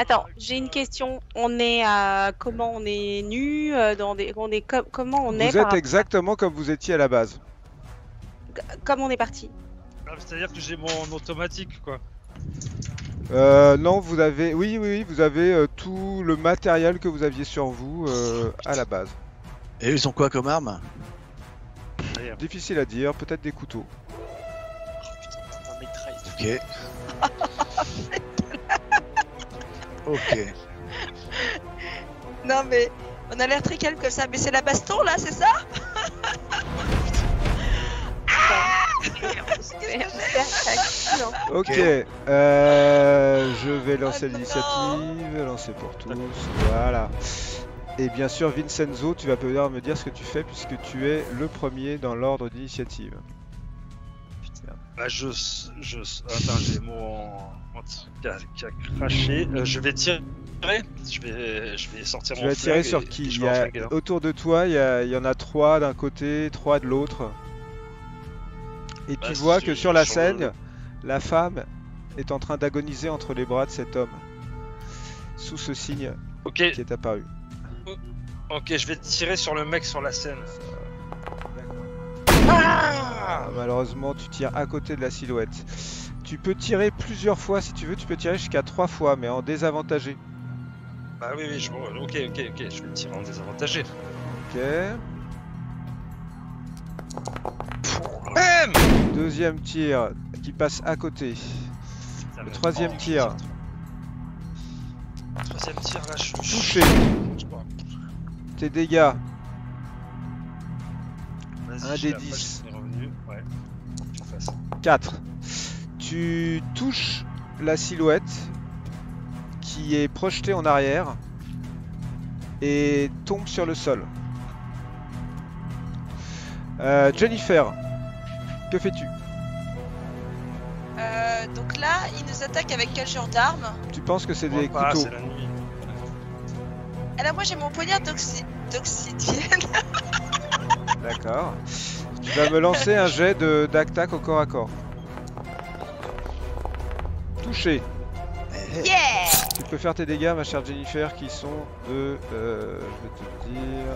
Attends, j'ai une question. On est à comment on est nu dans des on est comment on est Vous êtes exactement comme vous étiez à la base. comme on est parti. C'est-à-dire que j'ai mon automatique, quoi. Non, vous avez, oui, vous avez tout le matériel que vous aviez sur vous à la base. Et eux, ils ont quoi comme arme? Difficile à dire, peut-être des couteaux. Un mitraille. Ok. Ok. Non mais on a l'air très calme comme ça, mais c'est la baston là, c'est ça? Ok, je vais lancer l'initiative, lancer pour tous, voilà. Et bien sûr, Vincenzo, tu vas pouvoir me dire ce que tu fais puisque tu es le premier dans l'ordre d'initiative. Bah attends, j'ai mon truc qui a craché. Je vais tirer. Je vais sortir Tu mon vas tirer flingue sur et qui? je vais enflinguer un. Autour de toi, il y en a 3 d'un côté, 3 de l'autre. Et tu vois que sur la scène, la femme est en train d'agoniser entre les bras de cet homme. Sous ce signe qui est apparu. Ok, je vais tirer sur le mec sur la scène. Malheureusement, tu tires à côté de la silhouette. Tu peux tirer plusieurs fois si tu veux, tu peux tirer jusqu'à 3 fois, mais en désavantagé. Bah oui, ok, je vais tirer en désavantagé. Ok. Bam! Deuxième tir qui passe à côté. Putain, Le troisième tir. Troisième tir, là, je suis Touché. Tes dégâts. Un des 10. 4. Tu touches la silhouette qui est projetée en arrière et tombe sur le sol. Jennifer, que fais-tu? Donc là, il nous attaque avec quel genre d'arme? Tu penses que c'est des couteaux? C'est la nuit. Alors moi j'ai mon poignard d'obsidienne. D'accord. Tu vas me lancer un jet d'attaque au corps à corps. Touché. Yeah! Tu peux faire tes dégâts, ma chère Jennifer, qui sont de... je vais te dire...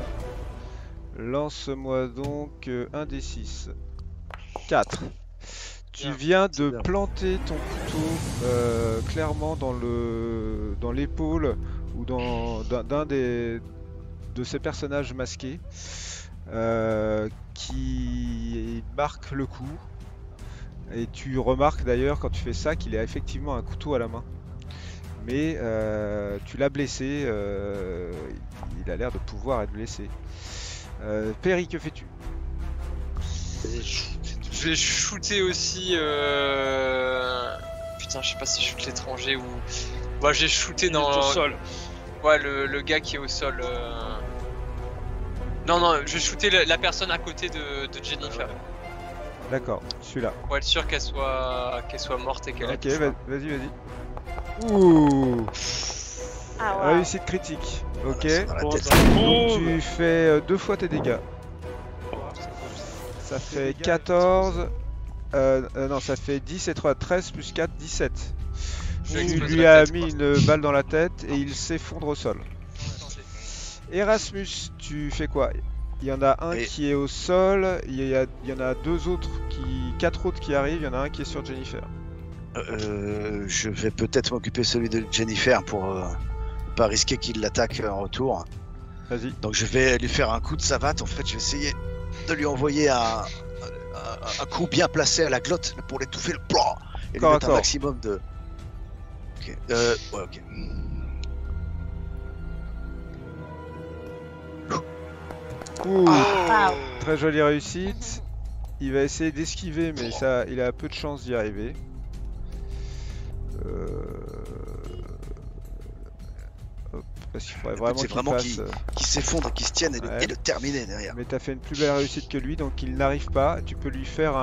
Lance-moi donc un des 6. 4. Tu viens de planter ton couteau clairement dans l'épaule ou dans d'un de ces personnages masqués qui marque le coup. Et tu remarques d'ailleurs quand tu fais ça qu'il a effectivement un couteau à la main. Mais tu l'as blessé. Il a l'air de pouvoir être blessé. Perry, que fais-tu? Je vais shooter aussi. Putain, je sais pas si je shoot l'étranger ou. Ouais, j'ai shooté Il est dans. au sol. Ouais, le gars qui est au sol. Non, je vais shooter la personne à côté de Jennifer. D'accord, celui-là. Pour être sûr qu'elle soit morte et qu'elle Ok, touche pas. vas-y. Ouh, Ah, ouais. réussite critique. Ok. C'est dans la Bon, tête. ça Donc tombe. tu fais 2 fois tes dégâts. Ça fait 14. Non, ça fait 10 et 3, 13 plus 4, 17. Je Tu explose lui la as tête, mis quoi. une balle dans la tête et il s'effondre au sol. Erasmus, tu fais quoi? Il y en a un Et- qui est au sol, il y en a 4 autres qui arrivent, il y en a un qui est sur Jennifer. Je vais peut-être m'occuper celui de Jennifer pour pas risquer qu'il l'attaque en retour. Vas-y. Donc je vais lui faire un coup de savate. En fait, je vais essayer de lui envoyer un coup bien placé à la glotte pour l'étouffer. Et lui Corps à mettre un corps. maximum de. Ok. Ouais, ok. Ouh, Waouh. très jolie réussite. Il va essayer d'esquiver, mais ça, il a peu de chance d'y arriver. Hop, parce qu'il faudrait vraiment c'est qu'il vraiment fasse. Qui s'effondre, qui se tienne Ouais. et le terminer derrière. Mais t'as fait une plus belle réussite que lui, donc il n'arrive pas. Tu peux lui faire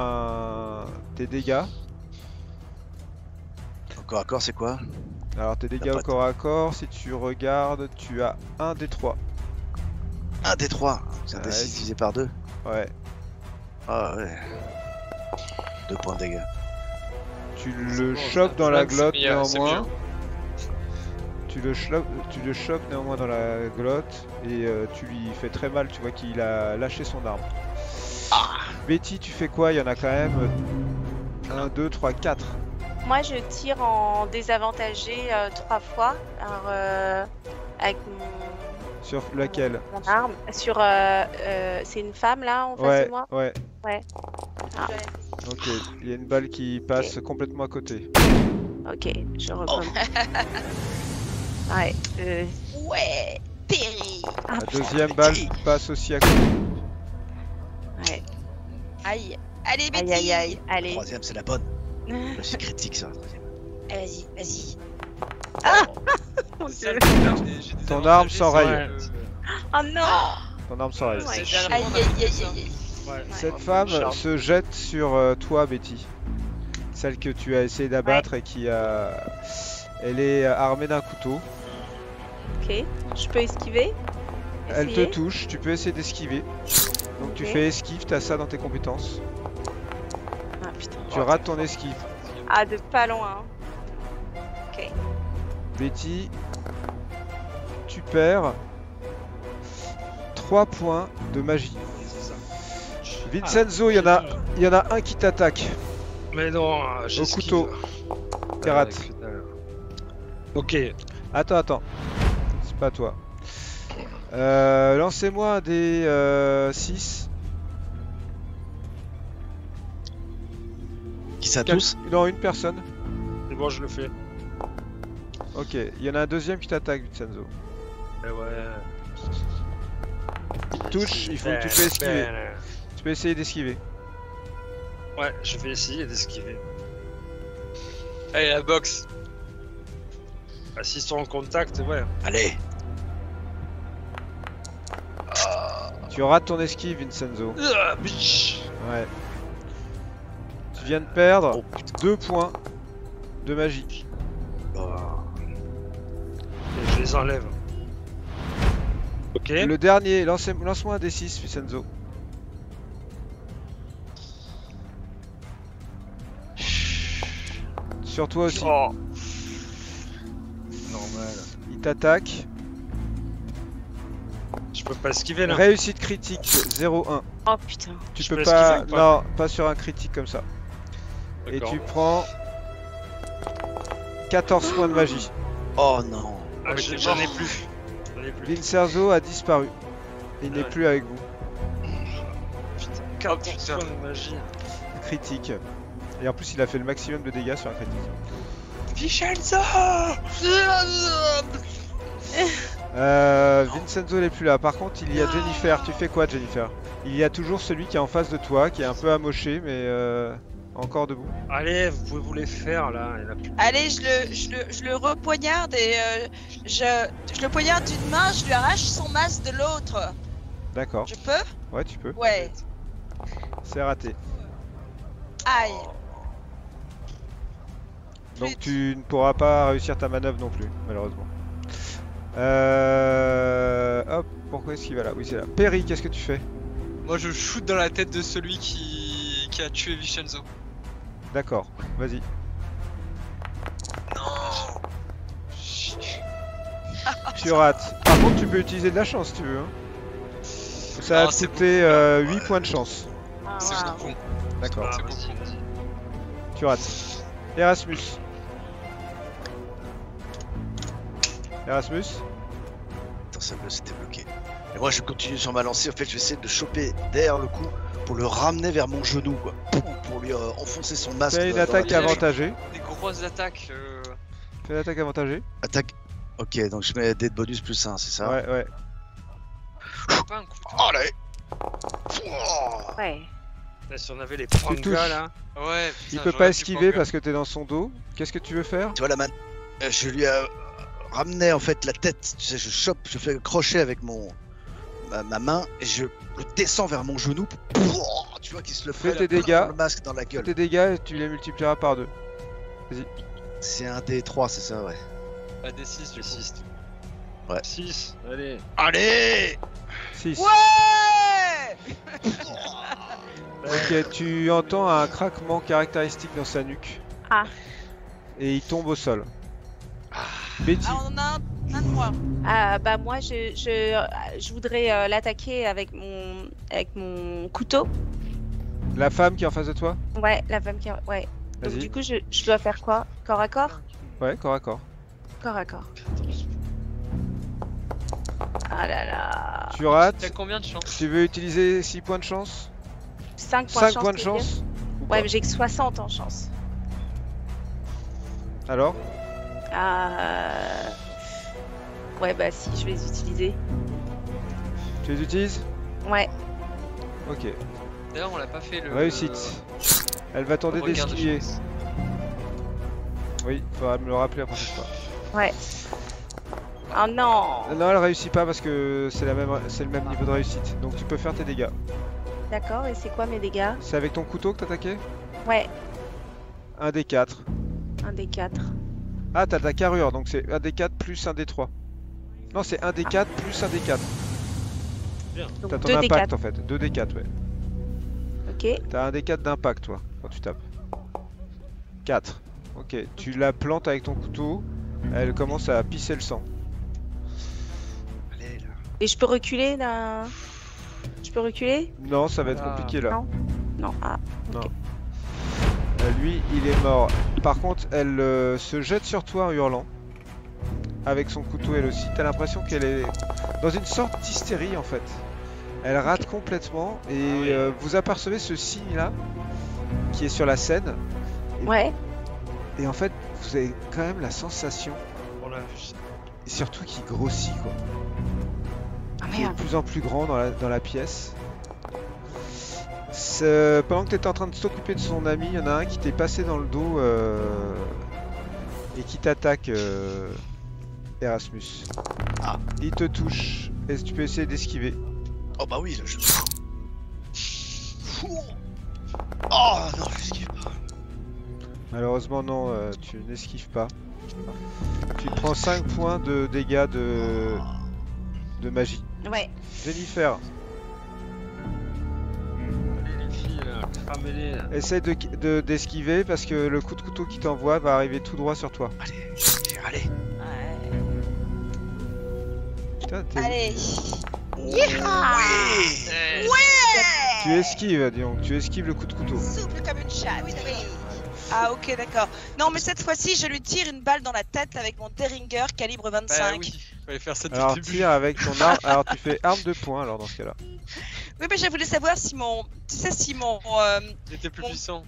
tes dégâts. Encore à corps, c'est quoi? Alors tes dégâts pas au de- corps à corps, si tu regardes, tu as un des 3. Un des 3. C'est un des Ouais. 6 divisé par 2. Ouais. Ah ouais. 2 points de dégâts. Tu le chopes dans la glotte c'est néanmoins. mieux. Tu le chopes néanmoins dans la glotte et tu lui fais très mal, tu vois qu'il a lâché son arme. Betty, tu fais quoi? Il y en a quand même 1, 2, 3, 4. Moi, je tire en désavantagé 3 fois. Alors, avec Sur laquelle? mon arme. Sur. C'est une femme là en face Ouais, de moi. ouais. Ouais. Ah. Ok, il y a une balle qui passe complètement à côté. Ok, je recommence. Ouais. Ouais, Perry. Ah, La putain, deuxième balle passe aussi à côté. Ouais. Aïe. Allez, Aïe, Betty. aïe, aïe. Allez. Troisième, c'est la bonne. C'est critique ça, la troisième. Vas-y, vas-y. C'est ça, le Dieu. problème, j'ai des Ton avantages, arme c'est s'enraye. que- Oh non. Ton arme s'enraye. Ouais. C'est Aïe, dernièrement, aïe, on a aïe, fait aïe, ça. aïe. Ouais. Cette Ouais, femme Charles. se jette sur toi, Betty. Celle que tu as essayé d'abattre et qui a. Elle est armée d'un couteau. Ok. Je peux esquiver. Elle te Essayer. touche, tu peux essayer d'esquiver. Donc tu Ok. fais esquive, t'as ça dans tes compétences. Ah putain. Tu rates ton esquive. Ah, de pas loin. Ok. Betty, tu perds 3 points de magie. Vincenzo, il y en a un qui t'attaque. Mais non, j'ai Au couteau. T'es raté. Ok. Attends. C'est pas toi. Lancez-moi un des 6. Qui ça tous? Non, une personne. C'est bon, je le fais. Ok, il y en a un deuxième qui t'attaque, Vincenzo. Eh ouais. Il te touche, il faut que tu peux esquiver. Tu peux essayer d'esquiver. Ouais, je vais essayer d'esquiver. Allez, la boxe. Ah, s'ils sont en contact, ouais. Allez. Tu rates ton esquive, Vincenzo. Ah, bitch. Ouais. Tu viens de perdre Oh putain. 2 points de magie. Oh. Ok, je les enlève. Ok. Le dernier, lance-moi un des 6, Vincenzo. Sur toi aussi. Oh. Normal. Il t'attaque. Je peux pas esquiver là. Réussite critique 0-1. Oh putain. Tu Je peux peux pas. esquiver ou pas Non, pas sur un critique comme ça. Et D'accord. tu prends 14 points de magie. Oh non. Ah, mais t'es j'en ai mort. plus. J'en ai plus. Vincenzo a disparu. Il n'est Ouais. plus avec vous. Putain, Oh, 14 putain. points de magie. Critique. Et en plus, il a fait le maximum de dégâts sur un critique. Vincenzo. Vincenzo n'est plus là. Par contre, il y a Jennifer. Tu fais quoi, Jennifer? Il y a toujours celui qui est en face de toi, qui est un peu amoché, mais encore debout. Allez, vous pouvez vous les faire là. Il y en a plus. Allez, je le repoignarde et je le poignarde d'une main, je lui arrache son masque de l'autre. D'accord. Je peux? Ouais, tu peux. Ouais. C'est raté. Aïe. Donc tu ne pourras pas réussir ta manœuvre non plus, malheureusement. Hop, pourquoi est-ce qu'il va là? Oui, c'est là. Perry, qu'est-ce que tu fais? Moi je shoot dans la tête de celui qui a tué Vincenzo. D'accord, vas-y. Non. Tu rates. Par contre, tu peux utiliser de la chance si tu veux. Hein. Ça va te coûter 8 points de chance. C'est wow. beaucoup. D'accord. Ah, C'est vas-y, beaucoup. vas-y. Tu rates. Erasmus. Erasmus. Attends, ça c'était bloqué. Et moi je continue sur ma lancée, en fait je vais essayer de le choper derrière le cou pour le ramener vers mon genou quoi. Pour lui enfoncer son masque. Fais une dans attaque la tête. avantagée. Des grosses attaques. Fais une attaque avantagée. Attaque. Ok, donc je mets des bonus plus 1, c'est ça? Ouais, ouais. Pas un couteau. Allez. Ouais. Là, si on avait les touches. pangas là. Ouais. Il putain, peut j'aurais pas pu esquiver prendre- parce que t'es dans son dos. Qu'est-ce que tu veux faire? Tu vois la main. Je lui ramenais en fait la tête. Tu sais, je chope, je fais le crochet avec ma main et je le descends vers mon genou. Tu vois qu'il se le Fais fait tes dégâts. le masque dans la Fais gueule. tes dégâts et tu les multiplieras par 2. C'est un D3, c'est ça, ouais. Bah, des 6 du Les coup. 6. Ouais. 6, allez. Allez. 6. Ouais. Ok, tu entends un craquement caractéristique dans sa nuque. Ah. Et il tombe au sol. Betty, Ah, on en a un de moins. Ah, bah moi je voudrais l'attaquer avec mon couteau. la femme qui est en face de toi? Ouais, la femme qui ouais. Donc Vas-y. du coup je dois faire quoi? Corps à corps? Ouais, corps à corps. Corps à corps. Ah là là. Tu rates. T'as combien de chance? Tu veux utiliser 6 points de chance? 5 points 5 points de tu veux dire? chance? Ou pas Ouais, mais j'ai que 60 en chance. Alors? Ouais, bah si, je vais les utiliser. Tu les utilises? Ouais. Ok. D'ailleurs, on l'a pas fait le. Réussite. Elle va tenter le regard de d'esquiver. chance. Oui, faudra me le rappeler la prochaine fois. Ouais. Oh non. Non, elle réussit pas parce que c'est le même niveau de réussite. Donc tu peux faire tes dégâts. D'accord, et c'est quoi mes dégâts? C'est avec ton couteau que t'attaquais? Ouais, Un des 4. un des 4. Ah, t'as ta carrure, donc c'est un des 4 plus un des 3. Non, c'est un des 4 plus un des 4. Donc T'as ton 2 des impact 4. en fait. 2 des 4, ouais. Ok. T'as un des 4 d'impact, toi, quand tu tapes. 4. Ok, tu la plantes avec ton couteau. Elle commence à pisser le sang. Allez là. Et je peux reculer d'un. Je peux reculer? Non, ça va être Ah. compliqué là. Non. Non. Ah. Non. Lui, il est mort. Par contre, elle se jette sur toi en hurlant. Avec son couteau, elle aussi. T'as l'impression qu'elle est dans une sorte d'hystérie en fait. Elle rate complètement et vous apercevez ce signe-là qui est sur la scène. Ouais. Et en fait, vous avez quand même la sensation, On l'a vu. et surtout qu'il grossit quoi. Ah Qui est de merde. plus en plus grand dans la pièce. Pendant que tu étais en train de s'occuper de son ami, il y en a un qui t'est passé dans le dos et qui t'attaque, Erasmus. Ah. Il te touche. Est-ce que tu peux essayer d'esquiver? Oh bah oui, là je. Oh non, j'esquive pas. Malheureusement non, tu n'esquives pas. Tu prends 5 points de dégâts de magie. Ouais. Jennifer, Allez les filles là, cramez-les là. essaie d'esquiver parce que le coup de couteau qui t'envoie va arriver tout droit sur toi. Allez, allez. Ouais. Putain, Allez. Oui. tu esquives, dis donc, tu esquives le coup de couteau. Souple comme une chatte. Oui, oui. Ah ok, d'accord. Non, mais cette fois-ci, je lui tire une balle dans la tête avec mon Derringer calibre 25. Bah oui, fallait faire ça depuis Alors le début. tire avec ton arme, alors tu fais arme de poing alors dans ce cas-là. Oui, mais je voulais savoir si mon... Tu sais, si mon... Il était plus Bon. puissant.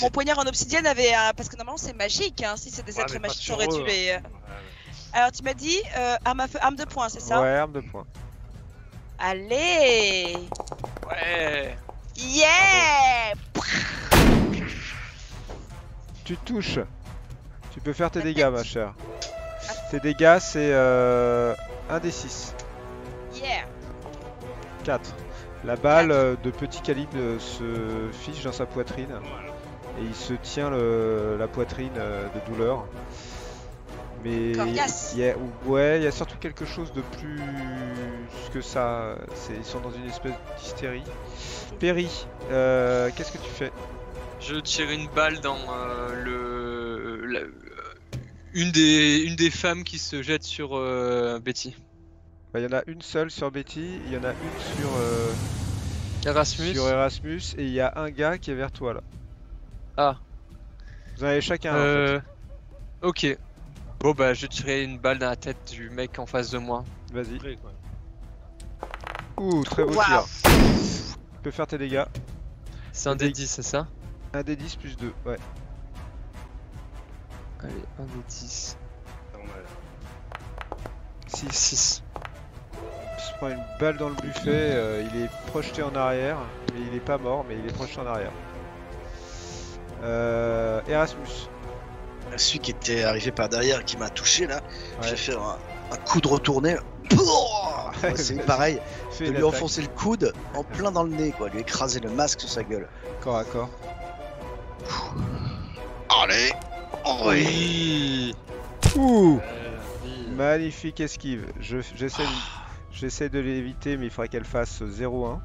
Mon poignard en obsidienne avait un... Parce que normalement c'est magique, hein. Si c'est des Ouais, êtres mais pas magiques, sur j'aurais dû eux. les... Alors tu m'as dit arme à feu, arme de poing, c'est ça? Ouais, arme de poing. Allez! Ouais. Yeah! Tu touches. Tu peux faire tes dégâts, ma chère. Tes dégâts, c'est 1 des 6. Yeah! 4. La balle de petit calibre se fiche dans sa poitrine. Et il se tient la poitrine de douleur. Mais Coriace. il y a surtout quelque chose de plus que ça. Ils sont dans une espèce d'hystérie. Perry, qu'est-ce que tu fais? Je tire une balle dans une des femmes qui se jette sur Betty. Bah, il y en a une seule sur Betty, il y en a une Erasmus. sur Erasmus, et il y a un gars qui est vers toi là. Ah. Vous en avez chacun. En fait. Ok. Bon bah je tirerai une balle dans la tête du mec en face de moi. Vas-y. Après, quoi. Ouh, très beau Wow. tir. Tu peux faire tes dégâts. C'est un Des- des 10, c'est ça? 1 des 10 plus 2, ouais. Allez, un des 10. 6. 6. Il se prend une balle dans le buffet, il est projeté en arrière, mais il est pas mort, mais il est projeté en arrière. Erasmus. Celui qui était arrivé par derrière, qui m'a touché là, Ouais. j'ai fait un coup de retourné. Pouah, c'est Vas-y. pareil, Fais de une lui attaque. enfoncer le coude en plein dans le nez, quoi, lui écraser le masque sur sa gueule. Corps à corps. Allez, oui. Ouh, Oui. magnifique esquive. J'essaie de l'éviter, mais il faudrait qu'elle fasse 0-1.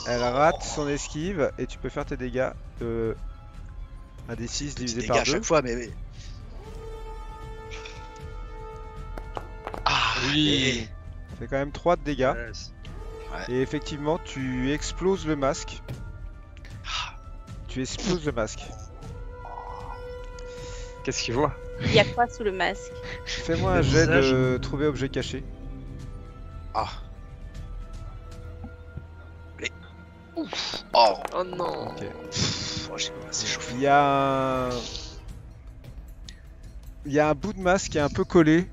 Elle rate son esquive et tu peux faire tes dégâts. 1 des 6 Petit divisé dégât par à 2. chaque fois, mais. Ah Oui. Ça fait quand même 3 de dégâts. Yes. Et effectivement, tu exploses le masque. Tu exploses le masque. Qu'est-ce qu'il voit? Il y a quoi sous le masque? Fais-moi un Le jet visage. de trouver objet caché. Ah. Allez. Ouf. Oh, Oh non. Ok. oh, j'ai commencé à chauffer. Il y a un bout de masque qui est un peu collé,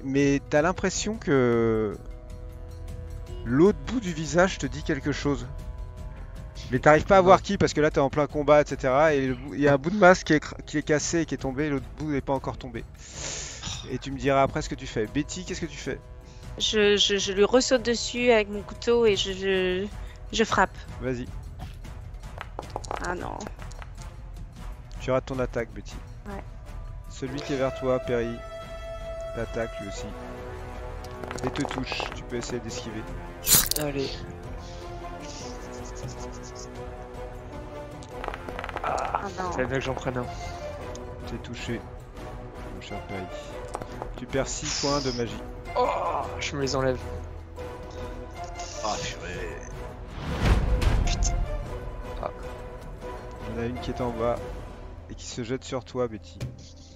mais t'as l'impression que l'autre bout du visage te dit quelque chose. Mais t'arrives pas à voir qui parce que là t'es en plein combat, etc. Et il y a un bout de masque qui est cassé et qui est tombé, l'autre bout n'est pas encore tombé. Et tu me diras après ce que tu fais. Betty, qu'est-ce que tu fais? Je lui ressaute dessus avec mon couteau et je frappe. Vas-y, Ah non. tu rates ton attaque, Betty. Ouais. Celui qui est vers toi, Perry, t'attaque lui aussi. Et te touche, tu peux essayer d'esquiver. Allez. Ah non. C'est bien que j'en prenne un. T'es touché, mon cher Perry. Tu perds 6 points de magie. Oh, je me les enlève. Ah, purée. Il y en a une qui est en bas et qui se jette sur toi, Betty.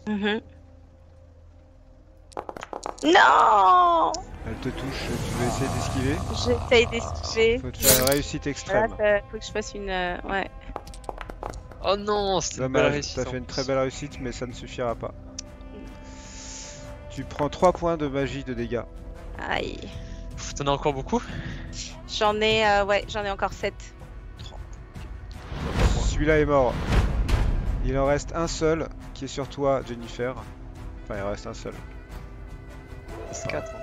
Mhm. Non. Elle te touche, tu veux essayer d'esquiver. J'essaye d'esquiver. Faut te faire une réussite Là, extrême. faut que je fasse une. Ouais. Oh non, c'était une belle Dommage, réussite. t'as fait une très belle réussite, mais ça ne suffira pas. Tu prends 3 points de magie de dégâts. Aïe. Pff, t'en as encore beaucoup? J'en ai encore 7. Celui-là est mort. Il en reste un seul qui est sur toi, Jennifer. Enfin, il en reste un seul. C'est 4 encore.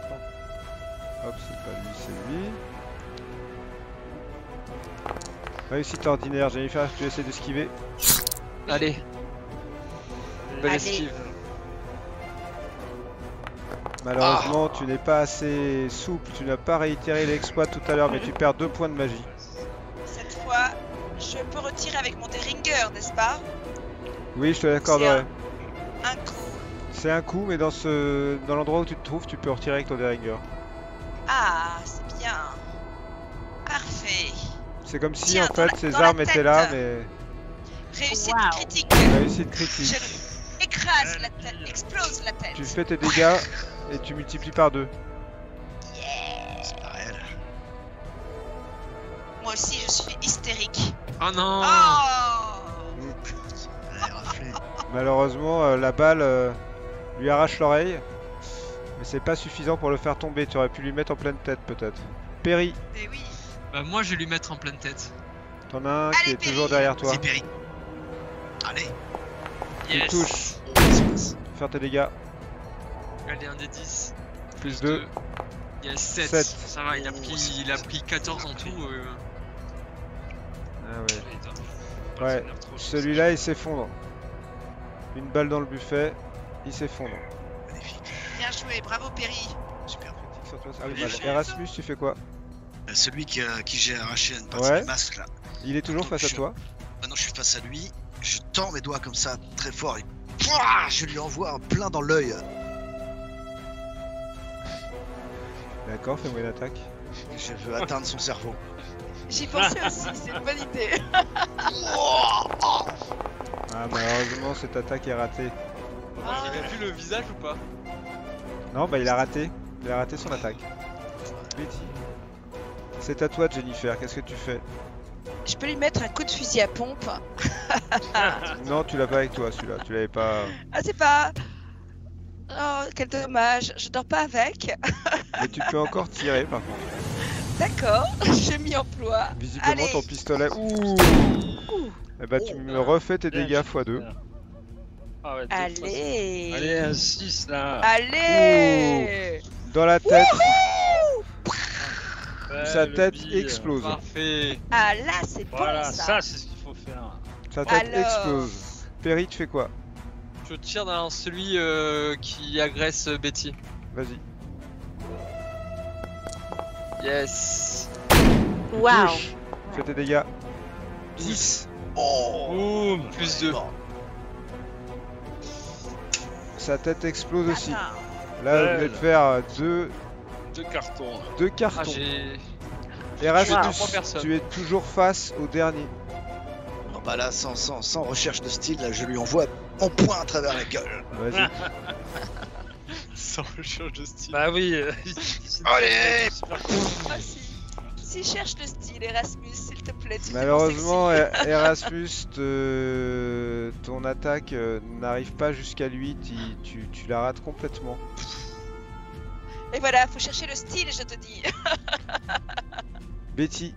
Hop, c'est pas lui, c'est lui. Réussite ordinaire, Jennifer, tu essaies d'esquiver. Allez. Belle Allez. esquive. Malheureusement, tu n'es pas assez souple, tu n'as pas réitéré l'exploit tout à l'heure, mais tu perds 2 points de magie. Cette fois, je peux retirer avec mon Deringer, n'est-ce pas? Oui, je te l'accorderai. Un coup. C'est un coup, mais dans l'endroit où tu te trouves, tu peux retirer avec ton Deringer. Ah, c'est bien. Parfait. C'est comme si Tiens, en dans fait la- ces dans la armes étaient là, tête. mais Réussite Wow. critique. réussite critique. Je écrase la tête, explose la tête. Tu fais tes dégâts et tu multiplies par 2. Yeah. C'est pas réel. moi aussi, je suis hystérique. Oh non. Oh Malheureusement, la balle lui arrache l'oreille. Mais c'est pas suffisant pour le faire tomber. Tu aurais pu lui mettre en pleine tête peut-être. Perry, Eh oui. Bah moi je vais lui mettre en pleine tête. t'en as un qui Allez, est Perry. toujours derrière toi. C'est Perry. Allez. Tu Yes. touches. Oh, ça se passe. Faire tes dégâts. Allez, un des 10. Plus 2. Yes, 7. 7. Ça va, il a pris 14 en tout. Ah ouais. Ouais, celui-là il s'effondre. Une balle dans le buffet, il s'effondre. Magnifique. Bien joué, bravo Perry. Super. Sur toi, ça Ah, fait oui, mal. j'ai- Erasmus, tu fais quoi? Celui qui j'ai arraché une partie Ouais. du masque là. Il est toujours Donc, face à toi. Maintenant je suis face à lui. Je tends mes doigts comme ça très fort et pouah, je lui envoie plein dans l'œil. D'accord, fais-moi une attaque. Et je veux atteindre son cerveau. J'y pensais aussi, c'est une bonne idée. Ah, malheureusement, cette attaque est ratée. J'ai bien vu le visage ou pas? Non, bah il a raté. Il a raté son attaque. Betty. C'est à toi, Jennifer. Qu'est-ce que tu fais? Je peux lui mettre un coup de fusil à pompe. Non, tu l'as pas avec toi, celui-là. Tu l'avais pas. Ah, c'est pas. Oh, quel dommage. Je dors pas avec. Mais tu peux encore tirer, par contre. D'accord, je m'y emploie. Visiblement, Allez. ton pistolet. Ouh. Eh bah, tu me refais tes dégâts x2. Ah ouais, de toute façon. Allez. Allez, un 6 là. Allez. Dans la tête, Ouais, sa le tête bille. explose. Parfait. Ah là, c'est bon Voilà, ça. ça c'est ce qu'il faut faire. Sa tête Alors. explose. Perry, tu fais quoi? Je tire dans celui qui agresse Betty. Vas-y. Yes. Tu Waouh. touches. Fais tes dégâts. 10. Oh. Boum. Plus 2. Sa tête explose aussi. Attends. Là, vous Belle. venez de faire deux Cartons. deux Ah, cartons. j'ai. Erasmus, Wow. Trois personnes. tu es toujours face au dernier. Oh, bah là, sans recherche de style, là, je lui envoie mon poing à travers la gueule. Vas-y. Sans recherche de style. Bah oui. Allez. Ah, si cherche le style, Erasmus, s'il te plaît. tu fais Malheureusement, mon sexy. Erasmus, ton attaque n'arrive pas jusqu'à lui. Tu la rates complètement. Et voilà, faut chercher le style, je te dis. Betty,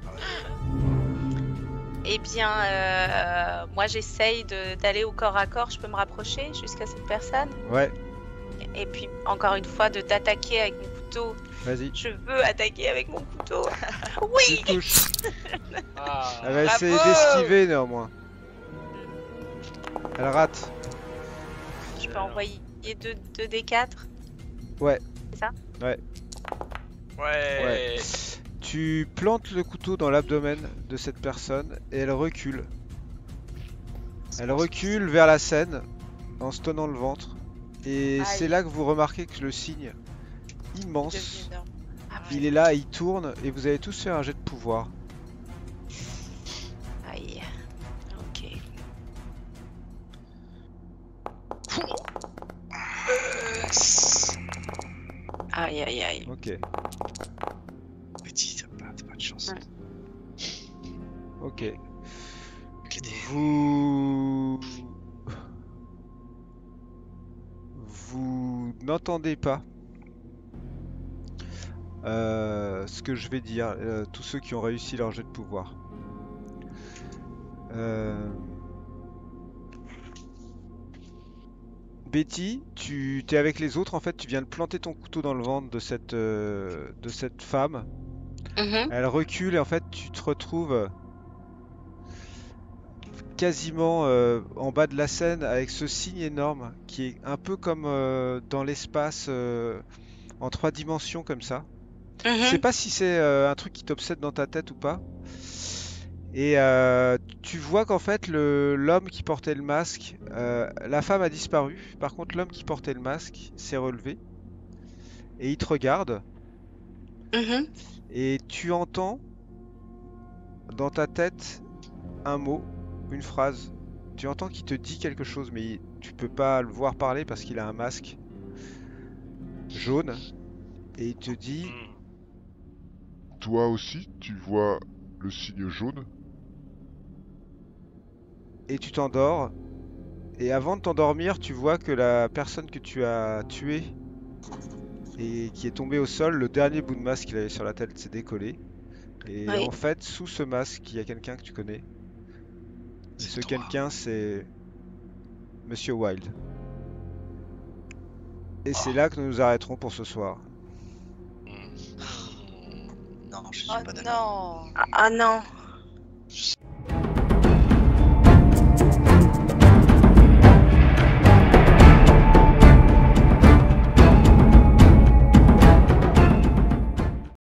Eh bien, moi j'essaye d'aller au corps à corps. Je peux me rapprocher jusqu'à cette personne. ouais, Et puis, encore une fois, de t'attaquer avec mon couteau. vas-y. Je veux attaquer avec mon couteau. Tu Oui. touches. Ah. Elle va essayer Bravo. d'esquiver néanmoins. Elle rate. Je peux envoyer 2 D4. Ouais. C'est ça? Ouais. Ouais. Tu plantes le couteau dans l'abdomen de cette personne et elle recule. Elle recule vers la scène en se tenant le ventre. Et Aïe. c'est là que vous remarquez que le signe C'est immense, devenu énorme. Ah ouais. il est là, il tourne et vous allez tous faire un jet de pouvoir. Aïe. Ok. Aïe, aïe, aïe. Ok, Petit, t'as pas de chance. Ouais. ok. Avec les dés. Vous n'entendez pas ce que je vais dire, tous ceux qui ont réussi leur jet de pouvoir. Betty, tu t'es avec les autres en fait, tu viens de planter ton couteau dans le ventre de cette femme. Mhm. Elle recule et en fait tu te retrouves quasiment en bas de la scène avec ce signe énorme qui est un peu comme dans l'espace en 3 dimensions comme ça. Je sais Mhm. pas si c'est un truc qui t'obsède dans ta tête ou pas. Et tu vois qu'en fait l'homme qui portait le masque, la femme a disparu. Par contre l'homme qui portait le masque s'est relevé et il te regarde. Mhm. Et tu entends dans ta tête un mot, une phrase. Tu entends qu'il te dit quelque chose, mais tu peux pas le voir parler parce qu'il a un masque jaune. Et il te dit, Toi aussi, tu vois le signe jaune. Et tu t'endors. Et avant de t'endormir, tu vois que la personne que tu as tuée et qui est tombée au sol, le dernier bout de masque qu'il avait sur la tête s'est décollé. Et Oui. en fait, sous ce masque, il y a quelqu'un que tu connais. Et C'est ce toi. quelqu'un, c'est Monsieur Wilde. Et c'est là que nous nous arrêterons pour ce soir. Non, je suis Oh pas d'accord. non. Ah non,